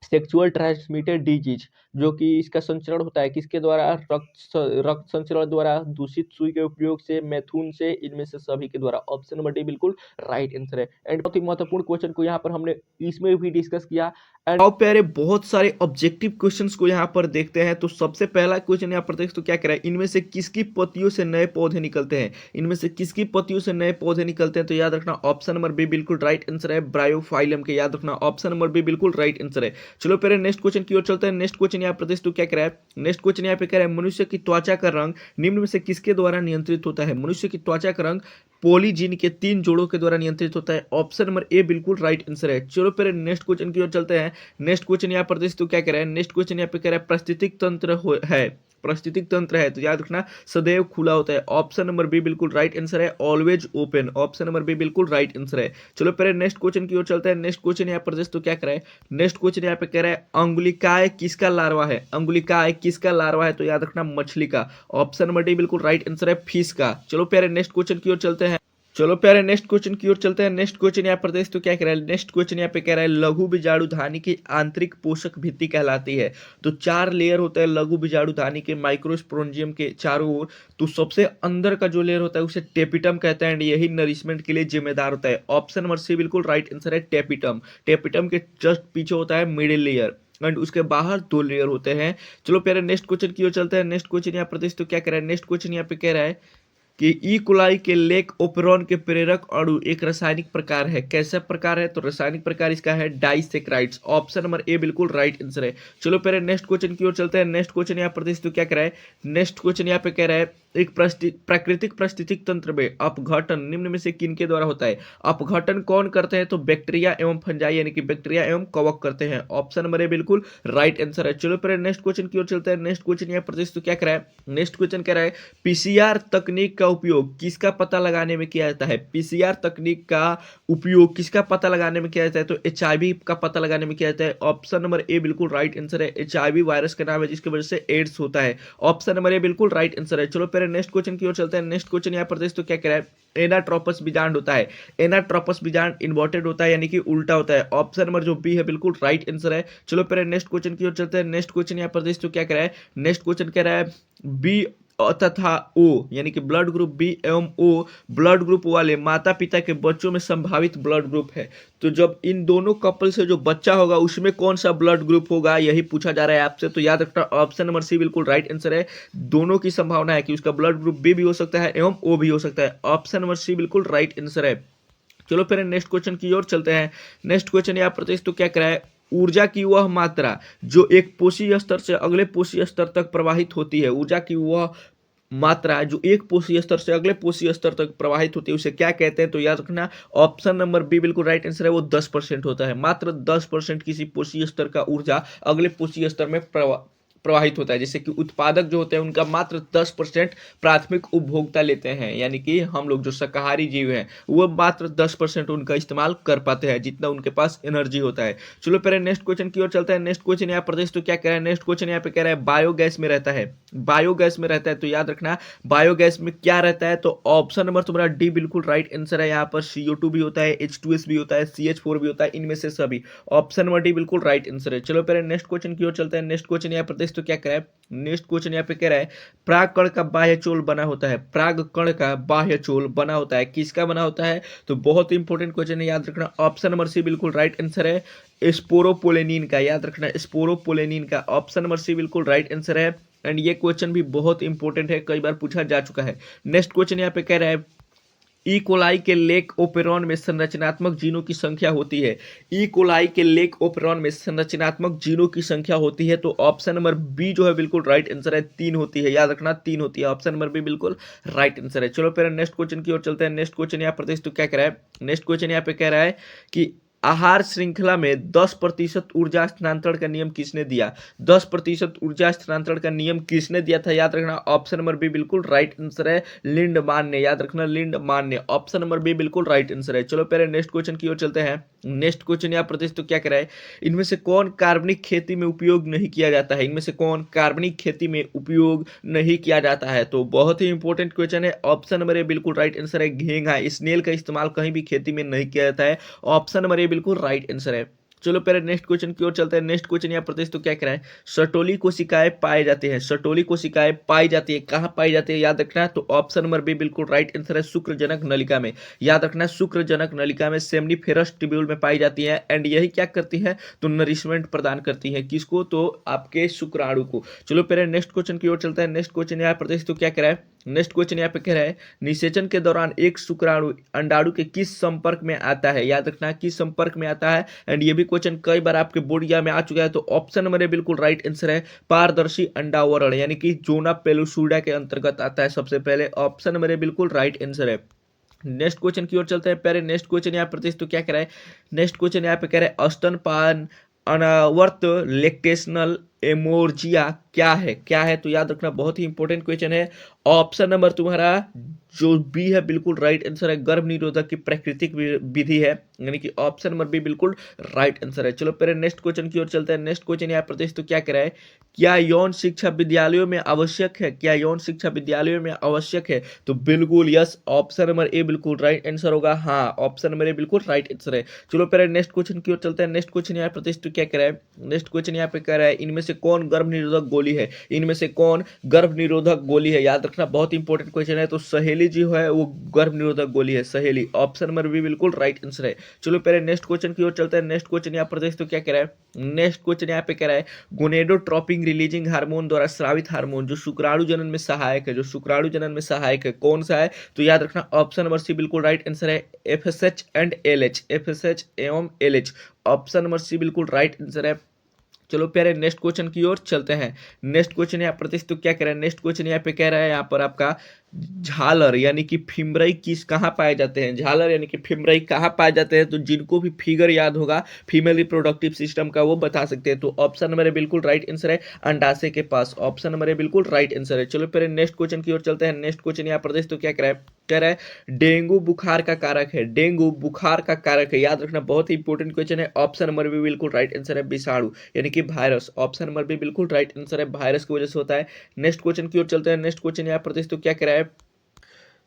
सेक्सुअल ट्रांसमिटेड डिजीज, जो कि इसका संचरण होता है किसके द्वारा? रक्त संचरण द्वारा, दूषित सुई के उपयोग से, मैथुन से, इनमें से सभी के द्वारा। ऑप्शन नंबर डी बिल्कुल राइट आंसर है। एंड बहुत ही महत्वपूर्ण क्वेश्चन को यहाँ पर हमने इसमें भी डिस्कस किया, एंड आओ प्यारे बहुत सारे ऑब्जेक्टिव क्वेश्चंस को यहाँ पर देखते हैं। तो सबसे पहला क्वेश्चन यहाँ पर देखते तो क्या कह रहा है, इनमें से किसकी पत्तियों से नए पौधे निकलते हैं। इनमें से किसकी पत्तियों से नए पौधे निकलते हैं, तो याद रखना ऑप्शन नंबर बी बिल्कुल राइट आंसर है, ब्रायोफाइलम के। याद रखना ऑप्शन नंबर बी बिल्कुल राइट आंसर है। चलो प्यारे नेक्स्ट क्वेश्चन की ओर चलते हैं। नेक्स्ट क्वेश्चन यहाँ पर देखते तो क्या कह रहा है, नेक्स्ट क्वेश्चन यहाँ पे कह रहा है, मनुष्य की त्वचा का रंग निम्न में से किसके द्वारा नियंत्रित होता है। मनुष्य की त्वचा का रंग पॉलीजीन के 3 जोड़ों के द्वारा नियंत्रित होता है। ऑप्शन नंबर ए बिल्कुल राइट आंसर है। चलो फिर नेक्स्ट क्वेश्चन की ओर चलते हैं। नेक्स्ट क्वेश्चन यहाँ पर तो क्या कह रहा है, नेक्स्ट क्वेश्चन यहाँ पे कह रहा है पारिस्थितिक तंत्र है, पारिस्थितिक तंत्र है तो याद रखना सदैव खुला होता है। ऑप्शन नंबर बी बिल्कुल राइट आंसर है, always open. Option number B बिल्कुल राइट आंसर है। चलो पहले नेक्स्ट क्वेश्चन की ओर चलते हैं। नेक्स्ट क्वेश्चन यहाँ पर तो क्या कह रहा है, नेक्स्ट क्वेश्चन यहाँ पे कह रहा है अंगुलिकाय किसका लार्वा है। अंगुलिकाय किसका लार्वा है, तो याद रखना मछली का। ऑप्शन नंबर डी बिल्कुल राइट आंसर है, फिश का। चलो प्यारे नेक्स्ट क्वेश्चन की ओर चलते हैं। चलो प्यारे नेक्स्ट क्वेश्चन की ओर चलते हैं। नेक्स्ट क्वेश्चन यहाँ पर तो क्या कह रहा है, नेक्स्ट क्वेश्चन यहाँ पे कह रहा है लघु बीजाणु धानी की आंतरिक पोषक भित्ति कहलाती है। तो 4 लेयर होता है लघु बीजाणु धानी के माइक्रोस्पोरेंजियम के चारों ओर। तो सबसे अंदर का जो लेयर होता है उसे टेपिटम कहते हैं एंड यही नरिशमेंट के लिए जिम्मेदार होता है। ऑप्शन नंबर सी बिल्कुल राइट आंसर है, टेपिटम। टेपिटम के जस्ट पीछे होता है मिडिल लेयर एंड उसके बाहर 2 लेयर होते हैं। चलो प्यारे नेक्स्ट क्वेश्चन की ओर चलते हैं। नेक्स्ट क्वेश्चन यहाँ पर तो क्या कह रहा है, नेक्स्ट क्वेश्चन यहाँ पे कह रहा है कि ई कोलाई के लेक ओपेरॉन के प्रेरक अणु एक रासायनिक प्रकार है। कैसा प्रकार है, तो रासायनिक प्रकार इसका है डाइसेक्राइड्स। ऑप्शन नंबर ए बिल्कुल राइट आंसर है। चलो पहले नेक्स्ट क्वेश्चन की ओर चलते हैं। नेक्स्ट क्वेश्चन यहाँ पर तो क्या कह रहा है, नेक्स्ट क्वेश्चन यहाँ पे कह रहा है एक प्राकृतिक पारिस्थितिक तंत्र में अपघटन निम्न में से किन के द्वारा होता है। अपघटन कौन करते हैं, तो बैक्टीरिया एवं फंजाई यानी कि बैक्टीरिया एवं कवक करते हैं। ऑप्शन नंबर ए बिल्कुल राइट आंसर है। चलो पहले नेक्स्ट क्वेश्चन की ओर चलते हैं। नेक्स्ट क्वेश्चन यहाँ पर तो क्या कह रहा है, नेक्स्ट क्वेश्चन कह रहा है पीसीआर तकनीक का उपयोग किसका पता लगाने में किया जाता है। पीसीआर तकनीक का उपयोग किसका पता लगाने में किया जाता है, तो एचआईवी का पता लगाने में किया जाता है। ऑप्शन नंबर ए बिल्कुल राइट आंसर है, एचआईवी वायरस का नाम है जिसकी वजह से एड्स होता है। ऑप्शन नंबर ए बिल्कुल राइट आंसर है। चलो पहले नेक्स्ट क्वेश्चन की ओर चलते हैं। नेक्स्ट क्वेश्चन यहाँ पर तो क्या कह रहा है, एनाट्रोपस बीजांड होता है। एनाट्रोपस बीजांड इन्वर्टेड होता है यानी कि उल्टा होता है। ऑप्शन नंबर जो बी है बिल्कुल राइट आंसर है। चलो पहले नेक्स्ट क्वेश्चन की ओर चलते हैं। नेक्स्ट क्वेश्चन यहाँ पर तो क्या कह रहा है, नेक्स्ट क्वेश्चन कह रहा है बी तथा ओ यानी कि ब्लड ग्रुप बी एवं ओ ब्लड ग्रुप वाले माता पिता के बच्चों में संभावित ब्लड ग्रुप है। तो जब इन दोनों कपल से जो बच्चा होगा उसमें कौन सा ब्लड ग्रुप होगा, यही पूछा जा रहा है आपसे। तो याद रखना ऑप्शन नंबर सी बिल्कुल राइट आंसर है। दोनों की संभावना है कि उसका ब्लड ग्रुप बी भी हो सकता है एवं ओ भी हो सकता है। ऑप्शन नंबर सी बिल्कुल राइट आंसर है। चलो फिर नेक्स्ट क्वेश्चन की ओर चलते हैं। नेक्स्ट क्वेश्चन यहाँ पर तो क्या करा है, ऊर्जा की वह मात्रा जो एक पोषी स्तर से अगले पोषी स्तर तक प्रवाहित होती है। ऊर्जा की वह मात्रा जो एक पोषी स्तर से अगले पोषी स्तर तक प्रवाहित होती है उसे क्या कहते हैं, तो याद रखना ऑप्शन नंबर बी बिल्कुल राइट आंसर है, वो 10% होता है। मात्र 10% किसी पोषी स्तर का ऊर्जा अगले पोषी स्तर में प्रवाहित होता है। जैसे कि उत्पादक जो होते हैं उनका मात्र 10% प्राथमिक उपभोक्ता लेते हैं, यानी कि हम लोग जो शाकाहारी जीव हैं वो मात्र 10% उनका इस्तेमाल कर पाते हैं जितना उनके पास एनर्जी होता है। चलो पहले नेक्स्ट क्वेश्चन की ओर चलते हैं। नेक्स्ट क्वेश्चन यहाँ पर तो क्या कह रहा है, नेक्स्ट क्वेश्चन यहाँ पे कह रहा है बायोगैस में रहता है। बायोगैस में रहता है तो याद रखना बायोगैस में क्या रहता है, तो ऑप्शन नंबर तुम्हारा डी बिल्कुल राइट आंसर है। यहाँ पर CO2 भी होता है, H2S भी होता है, CH4 भी होता है, इनमें से सभी। ऑप्शन नंबर डी बिल्कुल राइट आंसर है। चलो पहले नेक्स्ट क्वेश्चन की ओर चलते हैं। नेक्स्ट क्वेश्चन यहाँ पर तो क्या कह रहा है, नेक्स्ट क्वेश्चन यहाँ पे कह रहा है प्राग कण का बाह्य चोल बना होता है। प्राग कण का बाह्य चोल बना होता है, किसका बना होता है, तो बहुत इंपॉर्टेंट क्वेश्चन है, याद रखना ऑप्शन नंबर सी बिल्कुल राइट आंसर है, स्पोरोपोलेनिन का। याद रखना स्पोरोपोलेनिन का। ऑप्शन नंबर सी बिल्कुल राइट आंसर है एंड ये क्वेश्चन भी बहुत इंपॉर्टेंट है, कई बार पूछा जा चुका है। नेक्स्ट क्वेश्चन यहाँ पे कह रहा है ई कोलाई के लेक ओपेरॉन में संरचनात्मक जीनों की संख्या होती है। ई कोलाई के लेक ओपेरॉन में संरचनात्मक जीनों की संख्या होती है, तो ऑप्शन नंबर बी जो है बिल्कुल राइट आंसर है, 3 होती है। याद रखना 3 होती है। ऑप्शन नंबर बी बिल्कुल राइट आंसर है। चलो फिर नेक्स्ट क्वेश्चन की ओर चलते हैं। नेक्स्ट क्वेश्चन यहाँ पर तो क्या कह रहा है, नेक्स्ट क्वेश्चन यहाँ पे कह रहा है कि आहार श्रृंखला में 10% ऊर्जा हस्तांतरण का नियम किसने दिया। 10% ऊर्जा हस्तांतरण का नियम किसने दिया था, याद रखना ऑप्शन नंबर बी बिल्कुल राइट आंसर है, लिंडमान ने। याद रखना लिंडमान ने। ऑप्शन नंबर बी बिल्कुल राइट आंसर है। चलो पहले नेक्स्ट क्वेश्चन की ओर चलते हैं। नेक्स्ट क्वेश्चन यहाँ पर तो क्या कह रहा है, इनमें से कौन कार्बनिक खेती में उपयोग नहीं किया जाता है। इनमें से कौन कार्बनिक खेती में उपयोग नहीं किया जाता है, तो बहुत ही इंपॉर्टेंट क्वेश्चन है। ऑप्शन नंबर ए बिल्कुल राइट आंसर है, घेंघा। स्नेल का इस्तेमाल कहीं भी खेती में नहीं किया जाता है। ऑप्शन नंबर ए बिल्कुल राइट आंसर है। चलो पहले नेक्स्ट क्वेश्चन की ओर चलते हैं। नेक्स्ट क्वेश्चन यहाँ प्रदेश तो क्या कह रहा है, सर्टोली कोशिकाएं पाए जाते हैं, सर्टोली कोशिकाएं पाई जाती है, कहाँ पाई जाती है याद रखना है। तो ऑप्शन नंबर बी बिल्कुल राइट आंसर है, शुक्रजनक नलिका में। याद रखना है, शुक्रजनक नलिका में सेमनीफेरस ट्यूब्यूल में पाई जाती है एंड यही क्या करती है, तो नरिशमेंट प्रदान करती है किसको, तो आपके शुक्राणु को। चलो पहले नेक्स्ट क्वेश्चन की ओर चलते हैं। नेक्स्ट क्वेश्चन यहाँ प्रदेश तो क्या कह रहा है, नेक्स्ट क्वेश्चन यहाँ पे कह रहा है, निषेचन के दौरान एक शुक्राणु अंडाणु के किस संपर्क में आता है। याद रखना है, किस संपर्क में आता है। एंड ये भी क्वेश्चन कई बार आपके बोर्ड एग्जाम में आ चुका है। तो ऑप्शन नंबर ए बिल्कुल राइट आंसर है, पारदर्शी अंडावरण, यानी कि जोना पेलुसुडा के अंतर्गत आता है सबसे पहले। ऑप्शन नंबर ए बिल्कुल राइट आंसर है। नेक्स्ट क्वेश्चन की ओर चलते हैं। पहले नेक्स्ट क्वेश्चन यहाँ प्रतीश तो क्या कह रहा है, नेक्स्ट क्वेश्चन यहाँ पे कह रहा है, स्तनपान अनावर्त लेक्टेशनल एमोर्जिया क्या है, क्या है। तो याद रखना, बहुत ही इंपॉर्टेंट क्वेश्चन है। ऑप्शन नंबर तुम्हारा जो बी है बिल्कुल राइट आंसर है, गर्भ निरोधक की प्राकृतिक विधि है, यानी कि ऑप्शन नंबर बी बिल्कुल राइट आंसर है। चलो पहले नेक्स्ट क्वेश्चन की ओर चलते हैं। नेक्स्ट क्वेश्चन यहाँ प्रदेश तो क्या कह रहा है, क्या यौन शिक्षा विद्यालयों में आवश्यक है, क्या यौन शिक्षा विद्यालयों में आवश्यक है। तो बिल्कुल यस, ऑप्शन नंबर ए बिल्कुल राइट आंसर होगा। हाँ, ऑप्शन नंबर ए बिल्कुल राइट आंसर है। चलो पहले नेक्स्ट क्वेश्चन की ओर चलते हैं। नेक्स्ट क्वेश्चन यहाँ प्रदेश तो क्या कह रहा है, नेक्स्ट क्वेश्चन यहाँ पे कह रहा है, इनमें से कौन गर्भ निरोधक गोली है, इनमें से कौन गर्भ निरोधक गोली है। याद रखना, बहुत इंपॉर्टेंट क्वेश्चन है। तो सहेली जो है वो गर्भ निरोधक गोली है, सहेली। ऑप्शन नंबर बी बिल्कुल राइट आंसर है। चलो पहले नेक्स्ट क्वेश्चन की ओर चलते हैं। नेक्स्ट क्वेश्चन यहाँ प्रदेश तो क्या कह रहा है, नेक्स्ट क्वेश्चन यहाँ पे कह रहा है, गोनेडोट्रोपिन रिलीजिंग हार्मोन द्वारा स्रावित हार्मोन जो शुक्राणु जनन में सहायक है, जो शुक्राणु जनन में सहायक है, कौन सा है। तो याद रखना, ऑप्शन नंबर सी बिल्कुल राइट आंसर है, एफएसएच एंड एलएच, एफएसएच एवं एलएच। ऑप्शन नंबर सी बिल्कुल राइट आंसर है। चलो प्यारे नेक्स्ट क्वेश्चन की ओर चलते हैं। नेक्स्ट क्वेश्चन यहाँ प्रतीश तो क्या कह रहा है, नेक्स्ट क्वेश्चन यहाँ पे कह रहा है, यहाँ पर आपका झालर यानी कि फिमरई किस कहाँ पाए जाते हैं, झालर यानी कि फिमरई कहाँ पाए जाते हैं। तो जिनको भी फिगर याद होगा फीमेल रिप्रोडक्टिव सिस्टम का, वो बता सकते हैं। तो ऑप्शन नंबर बिल्कुल राइट आंसर है, अंडाशय के पास। ऑप्शन नंबर बिल्कुल राइट आंसर है। चलो फिर नेक्स्ट क्वेश्चन की ओर चलते हैं। नेक्स्ट क्वेश्चन यहाँ प्रदेश तो क्या कह रहा है, डेंगू बुखार का कारक है, डेंगू बुखार का कारक है। याद रखना, बहुत ही इंपॉर्टेंट क्वेश्चन है। ऑप्शन नंबर भी बिल्कुल राइट आंसर है, विषाणु यानी कि वायरस। ऑप्शन नंबर भी बिल्कुल राइट आंसर है, वायरस की वजह से होता है। नेक्स्ट क्वेश्चन की ओर चलते हैं। नेक्स्ट क्वेश्चन यहाँ प्रदेश तो क्या कह रहा है,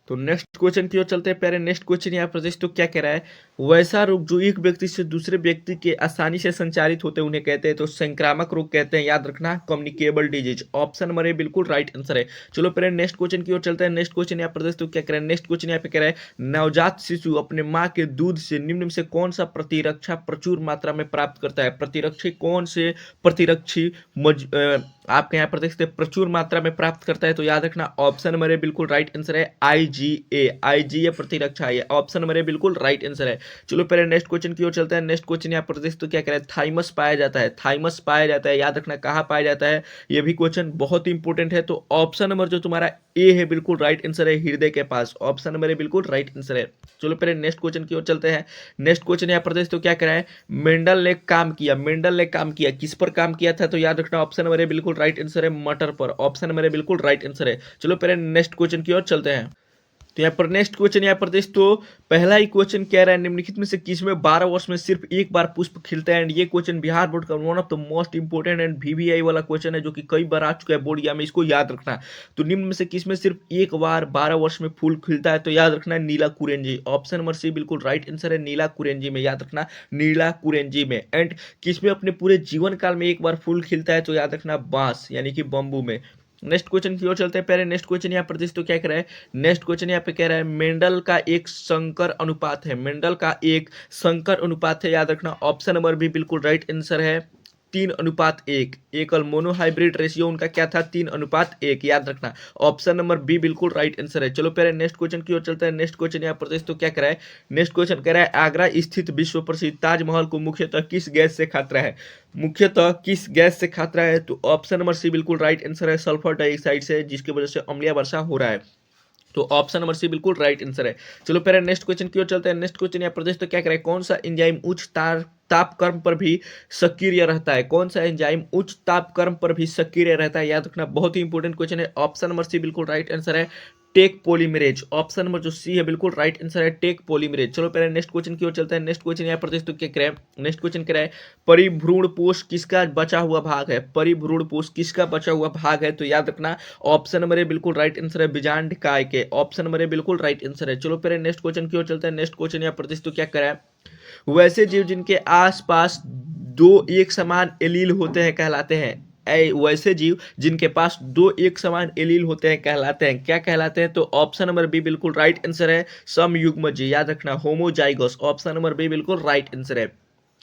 तो नेक्स्ट क्वेश्चन की ओर चलते हैं। पहले नेक्स्ट क्वेश्चन यहाँ प्रदेश तो क्या कह रहा है, वैसा रोग जो एक व्यक्ति से दूसरे व्यक्ति के आसानी से संचारित होते हैं उन्हें कहते हैं, तो संक्रामक रोग कहते हैं। याद रखना, communicable disease. Option number A बिल्कुल राइट आंसर है। चलो पहले नेक्स्ट क्वेश्चन की ओर चलते हैं। नेक्स्ट क्वेश्चन यहाँ प्रदेश तो क्या कह रहा है, नेक्स्ट क्वेश्चन यहाँ पे कह रहा है, नवजात शिशु अपने माँ के दूध से निम्न में से कौन सा प्रतिरक्षा प्रचुर मात्रा में प्राप्त करता है। प्रतिरक्षी कौन से प्रतिरक्षी आपके यहाँ प्रदेश से प्रचुर मात्रा में प्राप्त करता है। तो याद रखना, ऑप्शन नंबर ए बिल्कुल राइट आंसर है, आईजीए, आईजीए प्रतिरक्षा है। ऑप्शन नंबर ए बिल्कुल राइट आंसर है। चलो पहले नेक्स्ट क्वेश्चन की ओर चलते हैं। नेक्स्ट क्वेश्चन यहाँ प्रदेश तो क्या कह रहा है, थाइमस पाया जाता है, थाइमस पाया जाता है। याद रखना, कहाँ पाया जाता है, ये भी क्वेश्चन बहुत इंपॉर्टेंट है। तो ऑप्शन नंबर जो तुम्हारा ए है बिल्कुल राइट आंसर है, हृदय के पास। ऑप्शन नंबर ए बिल्कुल राइट आंसर है। चलो पहले नेक्स्ट क्वेश्चन की ओर चलते हैं। नेक्स्ट क्वेश्चन यहाँ प्रदेश तो क्या कह रहा है, मेंडल ने काम किया, मेंडल ने काम किया, किस पर काम किया था। तो याद रखना, ऑप्शन नंबर ए बिल्कुल राइट आंसर है, मटर पर। ऑप्शन नंबर ए बिल्कुल राइट आंसर है। चलो पहले नेक्स्ट क्वेश्चन की ओर चलते हैं। तो यहाँ पर नेक्स्ट क्वेश्चन यहाँ पर देख, तो पहला ही क्वेश्चन कह रहा है, निम्नलिखित में से किसमें 12 वर्ष में सिर्फ एक बार पुष्प खिलता है। एंड ये क्वेश्चन बिहार बोर्ड का one of the most important and VVI वाला क्वेश्चन है, जो कि कई बार आ चुका है बोर्ड एग्जाम में, इसको याद रखना। तो निम्न में से किसमें सिर्फ एक बार 12 वर्ष में फूल खिलता है। तो याद रखना है, नीला कुरेंजी। ऑप्शन नंबर सी बिल्कुल राइट आंसर है, नीला कुरेंजी में। याद रखना, नीला कुरेंजी में। एंड किसमें अपने पूरे जीवन काल में एक बार फूल खिलता है। तो याद रखना, बांस यानी कि बम्बू में। नेक्स्ट क्वेश्चन की ओर चलते हैं। पहले नेक्स्ट क्वेश्चन यहाँ प्रदेश तो क्या कह रहा है, नेक्स्ट क्वेश्चन यहाँ पे कह रहा है, मेंडल का एक संकर अनुपात है, मेंडल का एक संकर अनुपात है। याद रखना, ऑप्शन नंबर भी बिल्कुल राइट आंसर है, 3:1। एकल मोनोहाइब्रिड रेशियो उनका क्या था, 3:1। याद रखना, ऑप्शन नंबर बी बिल्कुल राइट आंसर है। चलो पहले नेक्स्ट क्वेश्चन की ओर चलते हैं। नेक्स्ट क्वेश्चन यहाँ प्रदेश तो क्या कह रहा है, नेक्स्ट क्वेश्चन कह रहा है, आगरा स्थित विश्व प्रसिद्ध ताजमहल को मुख्यतः किस गैस से खतरा है, मुख्यतः किस गैस से खतरा है। तो ऑप्शन नंबर सी बिल्कुल राइट आंसर है, सल्फर डाइऑक्साइड से, जिसकी वजह से अम्लीय वर्षा हो रहा है। तो ऑप्शन नंबर सी बिल्कुल राइट आंसर है। चलो पहले नेक्स्ट क्वेश्चन की ओर चलते हैं। नेक्स्ट क्वेश्चन यहाँ प्रदेश तो क्या कह रहा है, कौन सा एंजाइम उच्च तापक्रम पर भी सक्रिय रहता है, कौन सा एंजाइम उच्च तापक्रम पर भी सक्रिय रहता है। याद रखना, बहुत ही इंपॉर्टेंट क्वेश्चन है। ऑप्शन नंबर सी बिल्कुल राइट आंसर है, टेक पॉलीमरेज। ऑप्शन नंबर जो सी है बिल्कुल राइट आंसर है, टेक पॉलीमरेज। चलो पहले नेक्स्ट क्वेश्चन की ओर चलते हैं। नेक्स्ट क्वेश्चन यहाँ पर तो क्या करें, नेक्स्ट क्वेश्चन कह रहा है परिभ्रूण पोष किसका बचा हुआ भाग है, परिभ्रूण पोष किसका बचा हुआ भाग है, तो याद रखना ऑप्शन नंबर ए बिल्कुल राइट आंसर है, बीजांड के। ऑप्शन नंबर ए बिल्कुल राइट आंसर है। चलो पहले नेक्स्ट क्वेश्चन की ओर चलते हैं। नेक्स्ट क्वेश्चन यहाँ पर तो क्या करा है, वैसे जीव जिनके आसपास दो एक समान एलील होते हैं कहलाते हैं, वैसे जीव जिनके पास दो एक समान एलील होते हैं कहलाते हैं, क्या कहलाते हैं, तो ऑप्शन नंबर बी बिल्कुल राइट आंसर है, समयुग्मजीव। याद रखना होमोजाइगस। ऑप्शन नंबर बी बिल्कुल राइट आंसर है।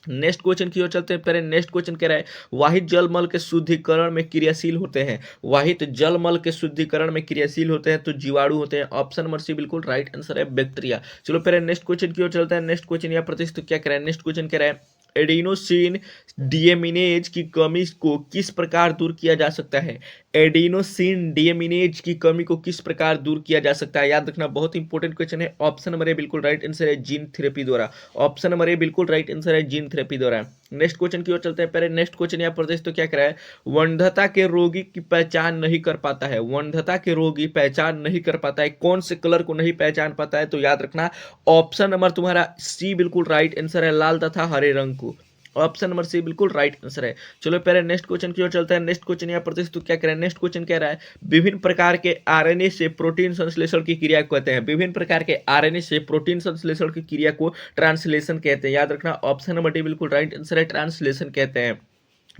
नेक्स्ट क्वेश्चन की ओर चलते हैं। पहले नेक्स्ट क्वेश्चन कह रहा है वाहित जलमल के शुद्धिकरण में क्रियाशील होते हैं, वाहित जलमल के शुद्धिकरण में क्रियाशील होते हैं तो जीवाणु होते हैं। ऑप्शन नंबर सी बिल्कुल राइट आंसर है, बैक्टीरिया। चलो पहले नेक्स्ट क्वेश्चन की ओर चलते हैं। नेक्स्ट क्वेश्चन यहाँ प्रतिष्ठित तो क्या कह रहा है, नेक्स्ट क्वेश्चन कह रहा है एडिनोसिन डीएमिनेज की कमी को किस प्रकार दूर किया जा सकता है, एडिनोसिन डीएमिनेज की कमी को किस प्रकार दूर किया जा सकता है। याद रखना बहुत इंपॉर्टेंट क्वेश्चन है। ऑप्शन नंबर ए बिल्कुल राइट आंसर है, जीन थेरेपी द्वारा। ऑप्शन नंबर ए बिल्कुल राइट आंसर है, जीन थेरेपी द्वारा। नेक्स्ट क्वेश्चन की ओर चलते हैं। पहले नेक्स्ट क्वेश्चन यहाँ प्रदेश तो क्या कह रहा है, वंध्यता के रोगी की पहचान नहीं कर पाता है, वंध्यता के रोगी पहचान नहीं कर पाता है, कौन से कलर को नहीं पहचान पाता है, तो याद रखना ऑप्शन नंबर तुम्हारा सी बिल्कुल राइट आंसर है, लाल तथा हरे रंग को। ऑप्शन नंबर सी बिल्कुल राइट आंसर है। चलो पहले नेक्स्ट क्वेश्चन की ओर चलते हैं। नेक्स्ट क्वेश्चन यहाँ प्रदेश तो क्या कह रहा है, नेक्स्ट क्वेश्चन कह रहा है विभिन्न प्रकार के आरएनए से प्रोटीन संश्लेषण की क्रिया को कहते हैं, विभिन्न प्रकार के आरएनए से प्रोटीन संश्लेषण की क्रिया को ट्रांसलेशन कहते हैं। याद रखना ऑप्शन नंबर डी बिल्कुल राइट आंसर है, ट्रांसलेशन कहते हैं।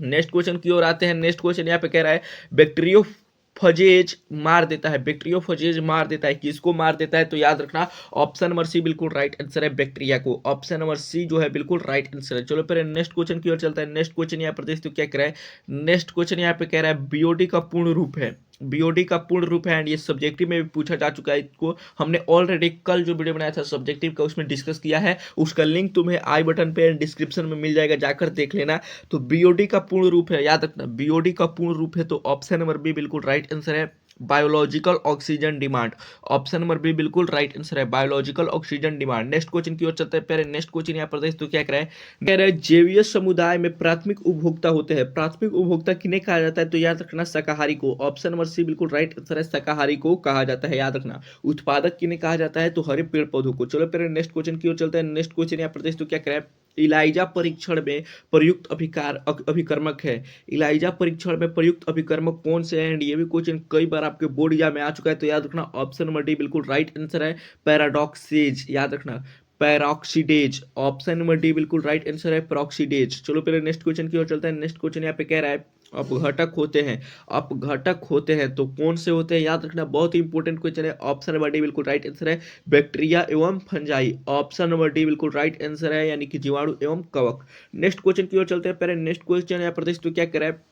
नेक्स्ट क्वेश्चन की ओर आते हैं। नेक्स्ट क्वेश्चन यहाँ पे कह रहा है बैक्टीरियोफेजेज मार देता है, बैक्टीरियोफेजेज मार देता है, किसको मार देता है, तो याद रखना ऑप्शन नंबर सी बिल्कुल राइट आंसर है, बैक्टीरिया को। ऑप्शन नंबर सी जो है बिल्कुल राइट आंसर है। चलो फिर नेक्स्ट क्वेश्चन की ओर चलता है। नेक्स्ट क्वेश्चन यहाँ पर देखते हो क्या कह रहा है, नेक्स्ट क्वेश्चन यहाँ पे कह रहा है बीओडी का पूर्ण रूप है, बीओडी का पूर्ण रूप है एंड ये सब्जेक्टिव में भी पूछा जा चुका है, इसको हमने ऑलरेडी कल जो वीडियो बनाया था सब्जेक्टिव का उसमें डिस्कस किया है, उसका लिंक तुम्हें आई बटन पे डिस्क्रिप्शन में मिल जाएगा, जाकर देख लेना। तो बीओडी का पूर्ण रूप है, याद रखना बीओडी का पूर्ण रूप है, तो ऑप्शन नंबर बी बिल्कुल राइट आंसर है, biological oxygen demand. Option number B बिल्कुल राइट आंसर है, biological oxygen demand. Next question की ओर चलते हैं। पहले नेक्स्ट क्वेश्चन यहाँ पर तो क्या कह रहा है जैवीय समुदाय में प्राथमिक उपभोक्ता होते हैं, प्राथमिक उपभोक्ता किन्हें कहा जाता है, तो याद रखना शाकाहारी को। ऑप्शन नंबर सी बिल्कुल राइट आंसर है, शाकाहारी को कहा जाता है। याद रखना उत्पादक किन्हें कहा जाता है, तो हरे पेड़ पौधों को। चलो पहले नेक्स्ट क्वेश्चन की ओर चलते हैं। नेक्स्ट क्वेश्चन यहाँ पर तो क्या कह रहा है इलाइजा परीक्षण में प्रयुक्त अभिकर्मक है, इलाइजा परीक्षण में प्रयुक्त अभिकर्मक कौन से हैं, ये भी क्वेश्चन कई बार आपके बोर्ड एग्जाम में आ चुका है, तो याद रखना ऑप्शन नंबर डी बिल्कुल राइट आंसर है, पैराडॉक्सेज। याद रखना पैरोक्सीडेज। ऑप्शन नंबर डी बिल्कुल राइट आंसर है, पेरोक्सीडेज। चलो पहले नेक्स्ट क्वेश्चन की ओर चलते हैं। नेक्स्ट क्वेश्चन यहाँ पे कह रहा है अपघटक होते हैं, अपघटक होते हैं तो कौन से होते हैं, याद रखना बहुत ही इंपॉर्टेंट क्वेश्चन है। ऑप्शन नंबर डी बिल्कुल राइट आंसर है, बैक्टीरिया एवं फंजाई। ऑप्शन नंबर डी बिल्कुल राइट आंसर है, यानी कि जीवाणु एवं कवक। नेक्स्ट क्वेश्चन की ओर चलते हैं। पहले नेक्स्ट क्वेश्चन यहाँ प्रदेश तो क्या कह रहा है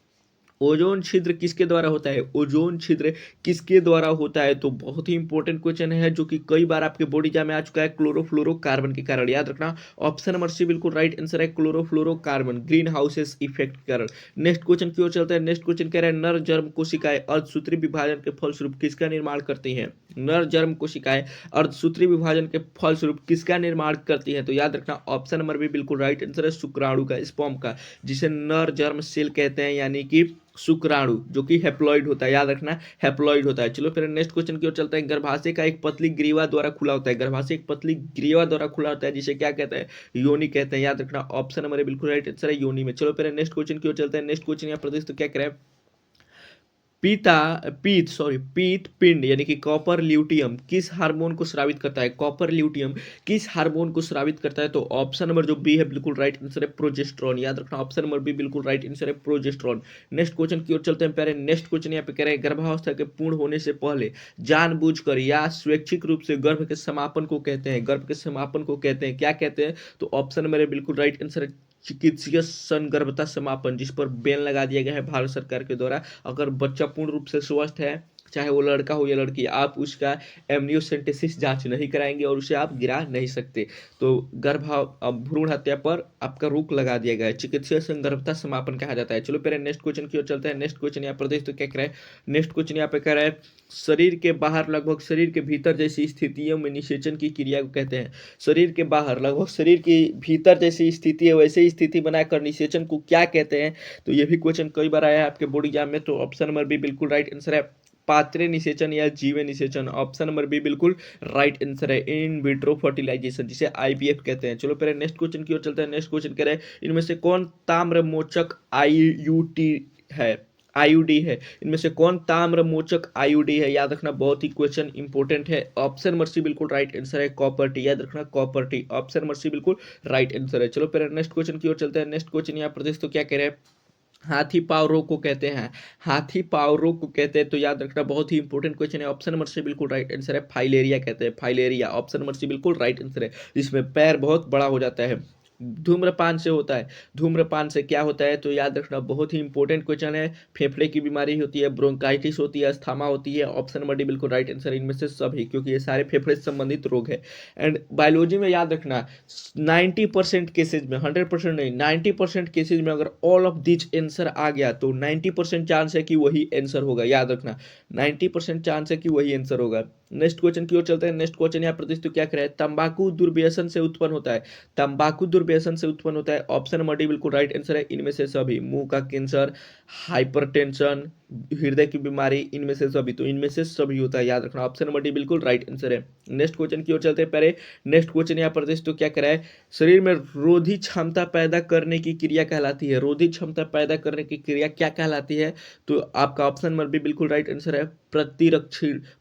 ओजोन छिद्र किसके द्वारा होता है, ओजोन छिद्र किसके द्वारा होता है, तो बहुत ही इंपॉर्टेंट क्वेश्चन है जो कि कई बार आपके बोर्ड एग्जाम में आ चुका है, क्लोरोफ्लोरोकार्बन के कारण। याद रखना ऑप्शन नंबर सी बिल्कुल राइट आंसर है, क्लोरोफ्लोरोकार्बन, ग्रीन हाउसेस इफेक्ट के कारण। नेक्स्ट क्वेश्चन की ओर चलते हैं। नेक्स्ट क्वेश्चन कह रहा है नर जर्म कोशिकाएं अर्धसूत्री विभाजन के फलस्वरूप किसका निर्माण करती हैं, नर जर्म कोशिकाएं अर्धसूत्री विभाजन के फलस्वरूप किसका निर्माण करती हैं, तो याद रखना ऑप्शन नंबर बी बिल्कुल राइट आंसर है, शुक्राणु का, स्पर्म का, जिसे नर जर्म सेल कहते हैं, यानी कि शुक्राणु, जो कि हेप्लॉइड होता है। याद रखना हेप्लॉइड होता है। चलो फिर नेक्स्ट क्वेश्चन की ओर चलते हैं। गर्भाशय का एक पतली ग्रीवा द्वारा खुला होता है, गर्भाशय एक पतली ग्रीवा द्वारा खुला होता है, जिसे क्या कहते हैं, योनि कहते हैं। याद रखना ऑप्शन नंबर बिल्कुल राइट आंसर है, योनि में। चलो फिर नेक्स्ट क्वेश्चन की ओर चलते हैं। नेक्स्ट क्वेश्चन यहाँ प्रदेश तो क्या कह रहा है पीत पिंड यानी कि कॉपर ल्यूटियम किस हार्मोन को स्रावित करता है, कॉपर ल्यूटियम किस हार्मोन को स्रावित करता है, तो ऑप्शन नंबर जो बी है बिल्कुल राइट आंसर है, प्रोजेस्टेरोन। याद रखना ऑप्शन नंबर बी बिल्कुल राइट आंसर है, प्रोजेस्टेरोन। नेक्स्ट क्वेश्चन की ओर चलते हैं। पहले नेक्स्ट क्वेश्चन यहाँ पे कह रहे हैं गर्भावस्था के पूर्ण होने से पहले जानबूझकर या स्वैच्छिक रूप से गर्भ के समापन को कहते हैं, गर्भ के समापन को कहते हैं, क्या कहते हैं, तो ऑप्शन नंबर बिल्कुल राइट आंसर है, चिकित्सीय संगर्भता समापन, जिस पर बैन लगा दिया गया है भारत सरकार के द्वारा। अगर बच्चा पूर्ण रूप से स्वस्थ है, चाहे वो लड़का हो या लड़की, आप उसका एमनियोसेंटेसिस जांच नहीं कराएंगे और उसे आप गिरा नहीं सकते। तो भ्रूण हत्या पर आपका रोक लगा दिया गया है, चिकित्सीय संगर्भता समापन कहा जाता है। चलो पहले नेक्स्ट क्वेश्चन की ओर चलते हैं। नेक्स्ट क्वेश्चन यहाँ प्रदेश तो क्या कह रहा है, नेक्स्ट क्वेश्चन यहाँ पे कह रहा है शरीर के बाहर लगभग शरीर के भीतर जैसी स्थितियों में निषेचन की क्रिया को कहते हैं, शरीर के बाहर लगभग शरीर के भीतर जैसी स्थिति है वैसे ही स्थिति बनाकर निषेचन को क्या कहते हैं, तो ये भी क्वेश्चन कई बार आया है आपके बोर्ड एग्जाम में, तो ऑप्शन नंबर बी बिल्कुल राइट आंसर है, पात्रे निषेचन या जीवे निषेचन। ऑप्शन नंबर बी बिल्कुल राइट आंसर है, इन विट्रो फर्टिलाइजेशन, जिसे आईवीएफ कहते हैं। चलो पहले नेक्स्ट क्वेश्चन की ओर चलते हैं। नेक्स्ट क्वेश्चन कह रहे हैं इनमें से कौन ताम्र मोचक आईयूटी है, आईयूडी है, इनमें से कौन ताम्र मोचक आईयूडी है? याद रखना, बहुत ही क्वेश्चन इंपॉर्टेंट है। ऑप्शन नंबर सी बिल्कुल राइट आंसर है, कॉपर टी। याद रखना, copper T. Option number C बिल्कुल राइट आंसर है। चलो पहले नेक्स्ट क्वेश्चन की ओर चलते हैं। नेक्स्ट क्वेश्चन यहाँ प्रदेश तो क्या कह रहे हैं, हाथी पांव रोग को कहते हैं, हाथी पांव रोग को कहते हैं, तो याद रखना बहुत ही इंपॉर्टेंट क्वेश्चन है। ऑप्शन नंबर सी बिल्कुल राइट आंसर है, फाइलेरिया कहते हैं, फाइलेरिया। ऑप्शन नंबर सी बिल्कुल राइट आंसर है, जिसमें पैर बहुत बड़ा हो जाता है, धूम्रपान से होता है। धूम्रपान से क्या होता है, तो याद रखना बहुत ही इंपॉर्टेंट क्वेश्चन है। फेफड़े की बीमारी होती है, ब्रोंकाइटिस होती है, अस्थमा होती है। ऑप्शन नंबर डी बिल्कुल राइट आंसर, इनमें से सभी, क्योंकि ये सारे फेफड़े से संबंधित रोग है। एंड बायोलॉजी में याद रखना 90% केसेज में, 100% नहीं, 90% केसेज में अगर ऑल ऑफ दिस आंसर आ गया तो 90% चांस है कि वही आंसर होगा। याद रखना 90% चांस है कि वही आंसर होगा। नेक्स्ट क्वेश्चन की ओर चलते हैं। नेक्स्ट क्वेश्चन यहाँ प्रतिष्ठित क्या कह रहा है, तंबाकू दुर्व्यसन से उत्पन्न होता है, तंबाकू दुर्व्यसन से उत्पन्न होता है। ऑप्शन नंबर डी बिल्कुल राइट आंसर है, इनमें से सभी, मुंह का कैंसर, हाइपरटेंशन, हृदय की बीमारी, इनमें से सभी, तो इनमें से सभी होता है। याद रखना, ऑप्शन नंबर डी बिल्कुल राइट आंसर है। नेक्स्ट क्वेश्चन की ओर चलते हैं। पहले नेक्स्ट क्वेश्चन यहाँ प्रदेश तो क्या कह रहा है, शरीर में रोधी क्षमता पैदा करने की क्रिया कहलाती है, रोधी क्षमता पैदा करने की क्रिया क्या कहलाती है? तो आपका ऑप्शन नंबर बी बिल्कुल राइट आंसर है,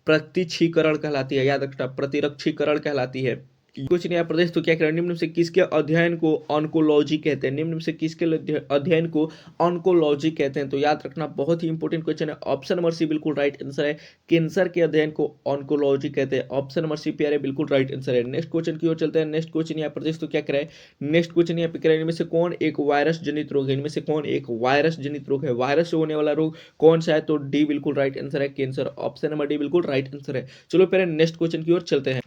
प्रतिक्षीकरण कहलाती है। याद रखना, प्रतिरक्षीकरण कहलाती है। कुछ नया प्रदेश तो क्या कह रहा है, निम्न में से किसके अध्ययन को ऑन्कोलॉजी कहते हैं, निम्न में से किसके अध्ययन को ऑन्कोलॉजी कहते हैं? तो याद रखना बहुत ही इंपॉर्टेंट क्वेश्चन है। ऑप्शन नंबर सी बिल्कुल राइट आंसर है, कैंसर के अध्ययन को ऑन्कोलॉजी कहते हैं। ऑप्शन नंबर सी प्यारे बिल्कुल राइट आंसर है। नेक्स्ट क्वेश्चन की ओर चलते हैं। नेक्स्ट क्वेश्चन यहाँ प्रदेश तो क्या कह रहा है, नेक्स्ट क्वेश्चन यहाँ पे कह रहा है इनमें से कौन एक वायरस जनित रोग है, इनमें से कौन एक वायरस जनित रोग है, वायरस से होने वाला रोग कौन सा है? तो डी बिल्कुल राइट आंसर है, कैंसर। ऑप्शन नंबर डी बिल्कुल राइट आंसर है। चलो पहले नेक्स्ट क्वेश्चन की ओर चलते हैं।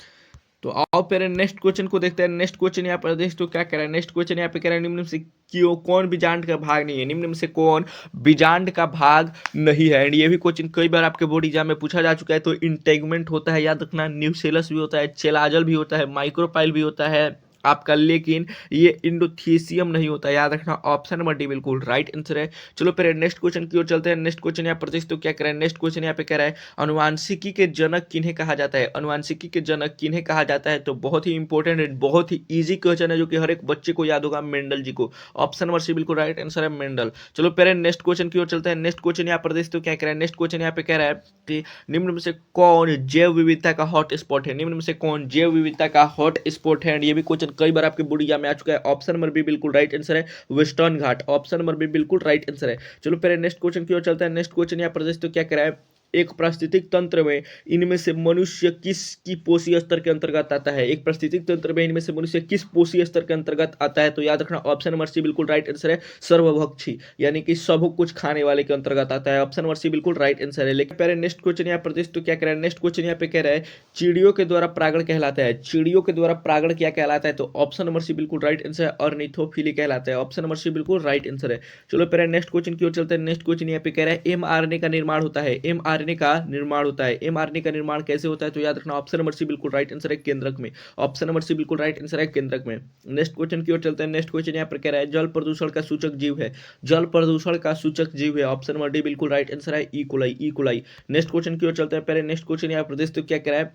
तो आओ पहले नेक्स्ट क्वेश्चन को देखते हैं। नेक्स्ट क्वेश्चन यहाँ पर देख तो क्या कह रहा है, नेक्स्ट क्वेश्चन यहाँ पे कह रहा है निम्न में से क्यों कौन बीजांड का भाग नहीं है, निम्न में से कौन बीजांड का भाग नहीं है? एंड ये भी क्वेश्चन कई बार आपके बोर्ड एग्जाम में पूछा जा चुका है। तो इंटेगमेंट होता है, याद रखना, न्यूसेलस भी होता है, चेलाजल भी होता है, माइक्रोपाइल भी होता है आपका, लेकिन ये इंडोथीसियम नहीं होता। याद रखना, ऑप्शन नंबर डी बिल्कुल राइट आंसर है। चलो फिर नेक्स्ट क्वेश्चन की ओर चलते हैं। नेक्स्ट क्वेश्चन यहाँ प्रदेश तो क्या कह रहा है, नेक्स्ट क्वेश्चन यहाँ पे कह रहा है अनुवांशिकी के जनक किन्हें कहा जाता है, अनुवांशिकी के जनक किन्हें कहा जाता है? तो बहुत ही इंपॉर्टेंट है, बहुत ही ईजी क्वेश्चन है, जो कि हर एक बच्चे को याद होगा, मेंडल जी को। ऑप्शन नंबर सी बिल्कुल राइट आंसर है, मेंडल। चलो पहले नेक्स्ट क्वेश्चन की ओर चलते हैं। नेक्स्ट क्वेश्चन यहाँ प्रदेश तो क्या कह रहा है, नेक्स्ट क्वेश्चन यहाँ पे कह रहा है कि निम्न में से कौन जैव विविधता का हॉट स्पॉट है, निम्न में से कौन जैव विविधता का हॉट स्पॉट है? ये भी क्वेश्चन कई बार आपके बोर्ड में आ चुका है। ऑप्शन नंबर बी बिल्कुल राइट आंसर है, वेस्टर्न घाट। ऑप्शन नंबर बी बिल्कुल राइट आंसर है। चलो पहले नेक्स्ट क्वेश्चन की ओर चलते हैं। नेक्स्ट क्वेश्चन यहाँ प्रदेश तो क्या कह रहा है, एक पारिस्थितिक तंत्र में इनमें से मनुष्य किसकी पोषी स्तर के अंतर्गत आता है, एक पारिस्थितिक तंत्र में इनमें से मनुष्य किस पोषी स्तर के अंतर्गत आता है? तो याद रखना, ऑप्शन नंबर सी बिल्कुल राइट आंसर है, सर्वभक्षी, यानी कि सब कुछ खाने वाले के अंतर्गत आता है। ऑप्शन नंबर सी बिल्कुल राइट आंसर है। लेकिन पहले नेक्स्ट क्वेश्चन यहाँ प्रदेश तो क्या कह रहा है, नेक्स्ट क्वेश्चन यहाँ पे कह रहा है चिड़ियों के द्वारा परागण कहलाता है, चिड़ियों के द्वारा परागण क्या कहलाता है? तो ऑप्शन नंबर सी बिल्कुल राइट आंसर है, ऑर्निथोफिली कहलाता है। ऑप्शन नंबर सी बिल्कुल राइट आंसर है। चलो पहले नेक्स्ट क्वेश्चन की ओर चलते हैं। नेक्स्ट क्वेश्चन यहाँ पे कह रहा है एमआरएनए का निर्माण होता है, एमआरएनए का निर्माण होता है, एमआरएनए का निर्माण कैसे होता है? तो याद रखना, ऑप्शन नंबर सी बिल्कुल राइट आंसर है, केंद्रक में। ऑप्शन नंबर सी बिल्कुल राइट आंसर है, केंद्रक में। नेक्स्ट क्वेश्चन की ओर चलते हैं। नेक्स्ट क्वेश्चन यहाँ पर कह रहा है जल प्रदूषण का सूचक जीव है, जल प्रदूषण का सूचक जीव है। ऑप्शन नंबर डी बिल्कुल राइट आंसर है, E coli, E coli. Next question की ओर चलते हैं। पहले नेक्स्ट क्वेश्चन यहाँ प्रदेश तो क्या कह रहा है,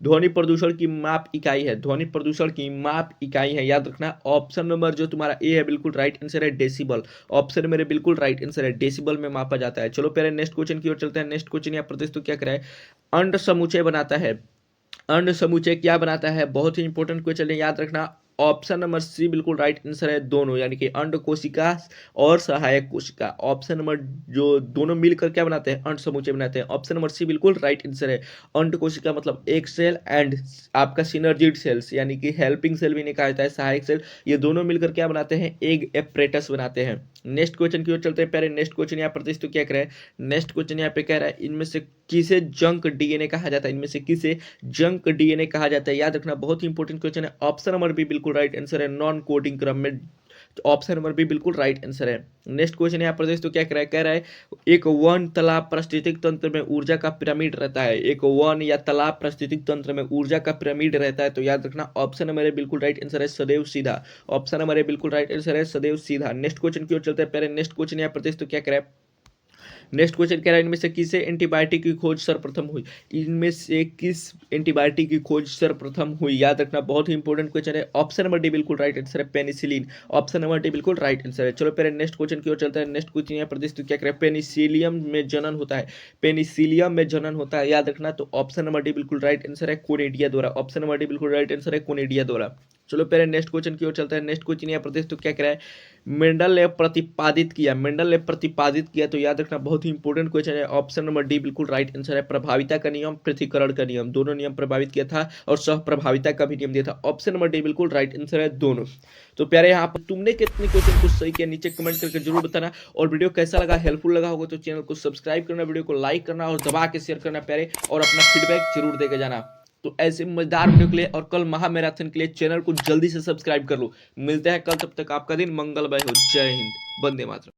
ध्वनि प्रदूषण की माप इकाई है, ध्वनि प्रदूषण की माप इकाई है। याद रखना, ऑप्शन नंबर जो तुम्हारा ए है बिल्कुल राइट आंसर है, डेसिबल। ऑप्शन मेरे बिल्कुल राइट आंसर है, डेसिबल में मापा जाता है। चलो पहले नेक्स्ट क्वेश्चन की ओर चलते हैं। नेक्स्ट क्वेश्चन यहाँ प्रदेश तो क्या कह रहा है, अंड समुच्चय बनाता है, अंड समुच्चय क्या बनाता है? बहुत ही इंपॉर्टेंट क्वेश्चन है, याद रखना, ऑप्शन नंबर सी बिल्कुल राइट आंसर है, दोनों, यानी कि अंड कोशिका और सहायक कोशिका। ऑप्शन नंबर जो दोनों मिलकर क्या बनाते हैं, अंड समुच्चय बनाते हैं। ऑप्शन नंबर सी बिल्कुल राइट आंसर है। अंड कोशिका मतलब एक सेल एंड आपका सिनर्जिड सेल्स, यानी कि हेल्पिंग सेल भी नहीं कहा जाता है, सहायक सेल, ये दोनों मिलकर क्या बनाते हैं, एग एपरेटस बनाते हैं। नेक्स्ट क्वेश्चन की ओर चलते हैं। पहले नेक्स्ट क्वेश्चन यहाँ प्रदेश तो क्या कह रहा है, नेक्स्ट क्वेश्चन यहाँ पे कह रहा है इनमें से किसे जंक डीएनए कहा जाता है, इनमें से किसे जंक डीएनए कहा जाता है? याद रखना, बहुत ही इंपॉर्टेंट क्वेश्चन है। ऑप्शन नंबर बी बिल्कुल राइट आंसर है, नॉन कोडिंग क्रम में। ऑप्शन नंबर बी बिल्कुल राइट आंसर है। नेक्स्ट क्वेश्चन यहाँ प्रदेश तो क्या कह रहा है एक वन तालाब पारिस्थितिक तंत्र में ऊर्जा का पिरामिड रहता है, एक वन या तालाब पारिस्थितिक तंत्र में ऊर्जा का पिरामिड रहता है। तो याद रखना, ऑप्शन नंबर बिल्कुल राइट आंसर है, सदैव सीधा। ऑप्शन नंबर बिल्कुल राइट आंसर है, सदैव सीधा। नेक्स्ट क्वेश्चन की ओर चलते हैं। पहले नेक्स्ट क्वेश्चन यहाँ प्रदेश तो क्या कह रहा है, नेक्स्ट क्वेश्चन कह रहा है इनमें से किसे एंटीबायोटिक की खोज सर्वप्रथम हुई, इनमें से किस एंटीबायोटिक की खोज सर्वप्रथम हुई, याद रखना बहुत ही इंपॉर्टेंट क्वेश्चन है। ऑप्शन नंबर डी बिल्कुल राइट आंसर है पेनिसिलिन, ऑप्शन नंबर डी बिल्कुल राइट आंसर है। चलो पहले नेक्स्ट क्वेश्चन की ओर चलता है। नेक्स्ट क्वेश्चन यहाँ प्रदेश तो क्या करें, पेनिसिलियम में जनन होता है, पेनिसिलियम में जनन होता है, याद रखना। तो ऑप्शन नंबर डी बिल्कुल राइट आंसर है कोनिडिया द्वारा, ऑप्शन नंबर डी बिल्कुल राइट आंसर है कोनिडिया द्वारा। चलो पहले नेक्स्ट क्वेश्चन की ओर चलता है। नेक्स्ट क्वेश्चन यहाँ प्रदेश तो क्या कह रहा है, मेंडल ने प्रतिपादित किया, मेंडल ने प्रतिपादित किया, तो याद रखना बहुत ही इंपॉर्टेंट क्वेश्चन है। ऑप्शन नंबर डी बिल्कुल राइट आंसर है प्रभाविता का नियम, पृथक्करण का नियम, दोनों नियम प्रभावित किया था और सह प्रभाविता का भी नियम दिया था। ऑप्शन नंबर डी बिल्कुल राइट आंसर है दोनों। तो प्यारे यहाँ पर तुमने कितने क्वेश्चन को सही किया नीचे कमेंट करके जरूर बताना, और वीडियो कैसा लगा, हेल्पफुल लगा होगा तो चैनल को सब्सक्राइब करना, वीडियो को लाइक करना और दबा के शेयर करना प्यारे, और अपना फीडबैक जरूर देके जाना। तो ऐसे मजेदार वीडियो के लिए और कल महामैराथन के लिए चैनल को जल्दी से सब्सक्राइब कर लो। मिलते हैं कल, तब तक आपका दिन मंगलमय हो। जय हिंद, वंदे मातरम।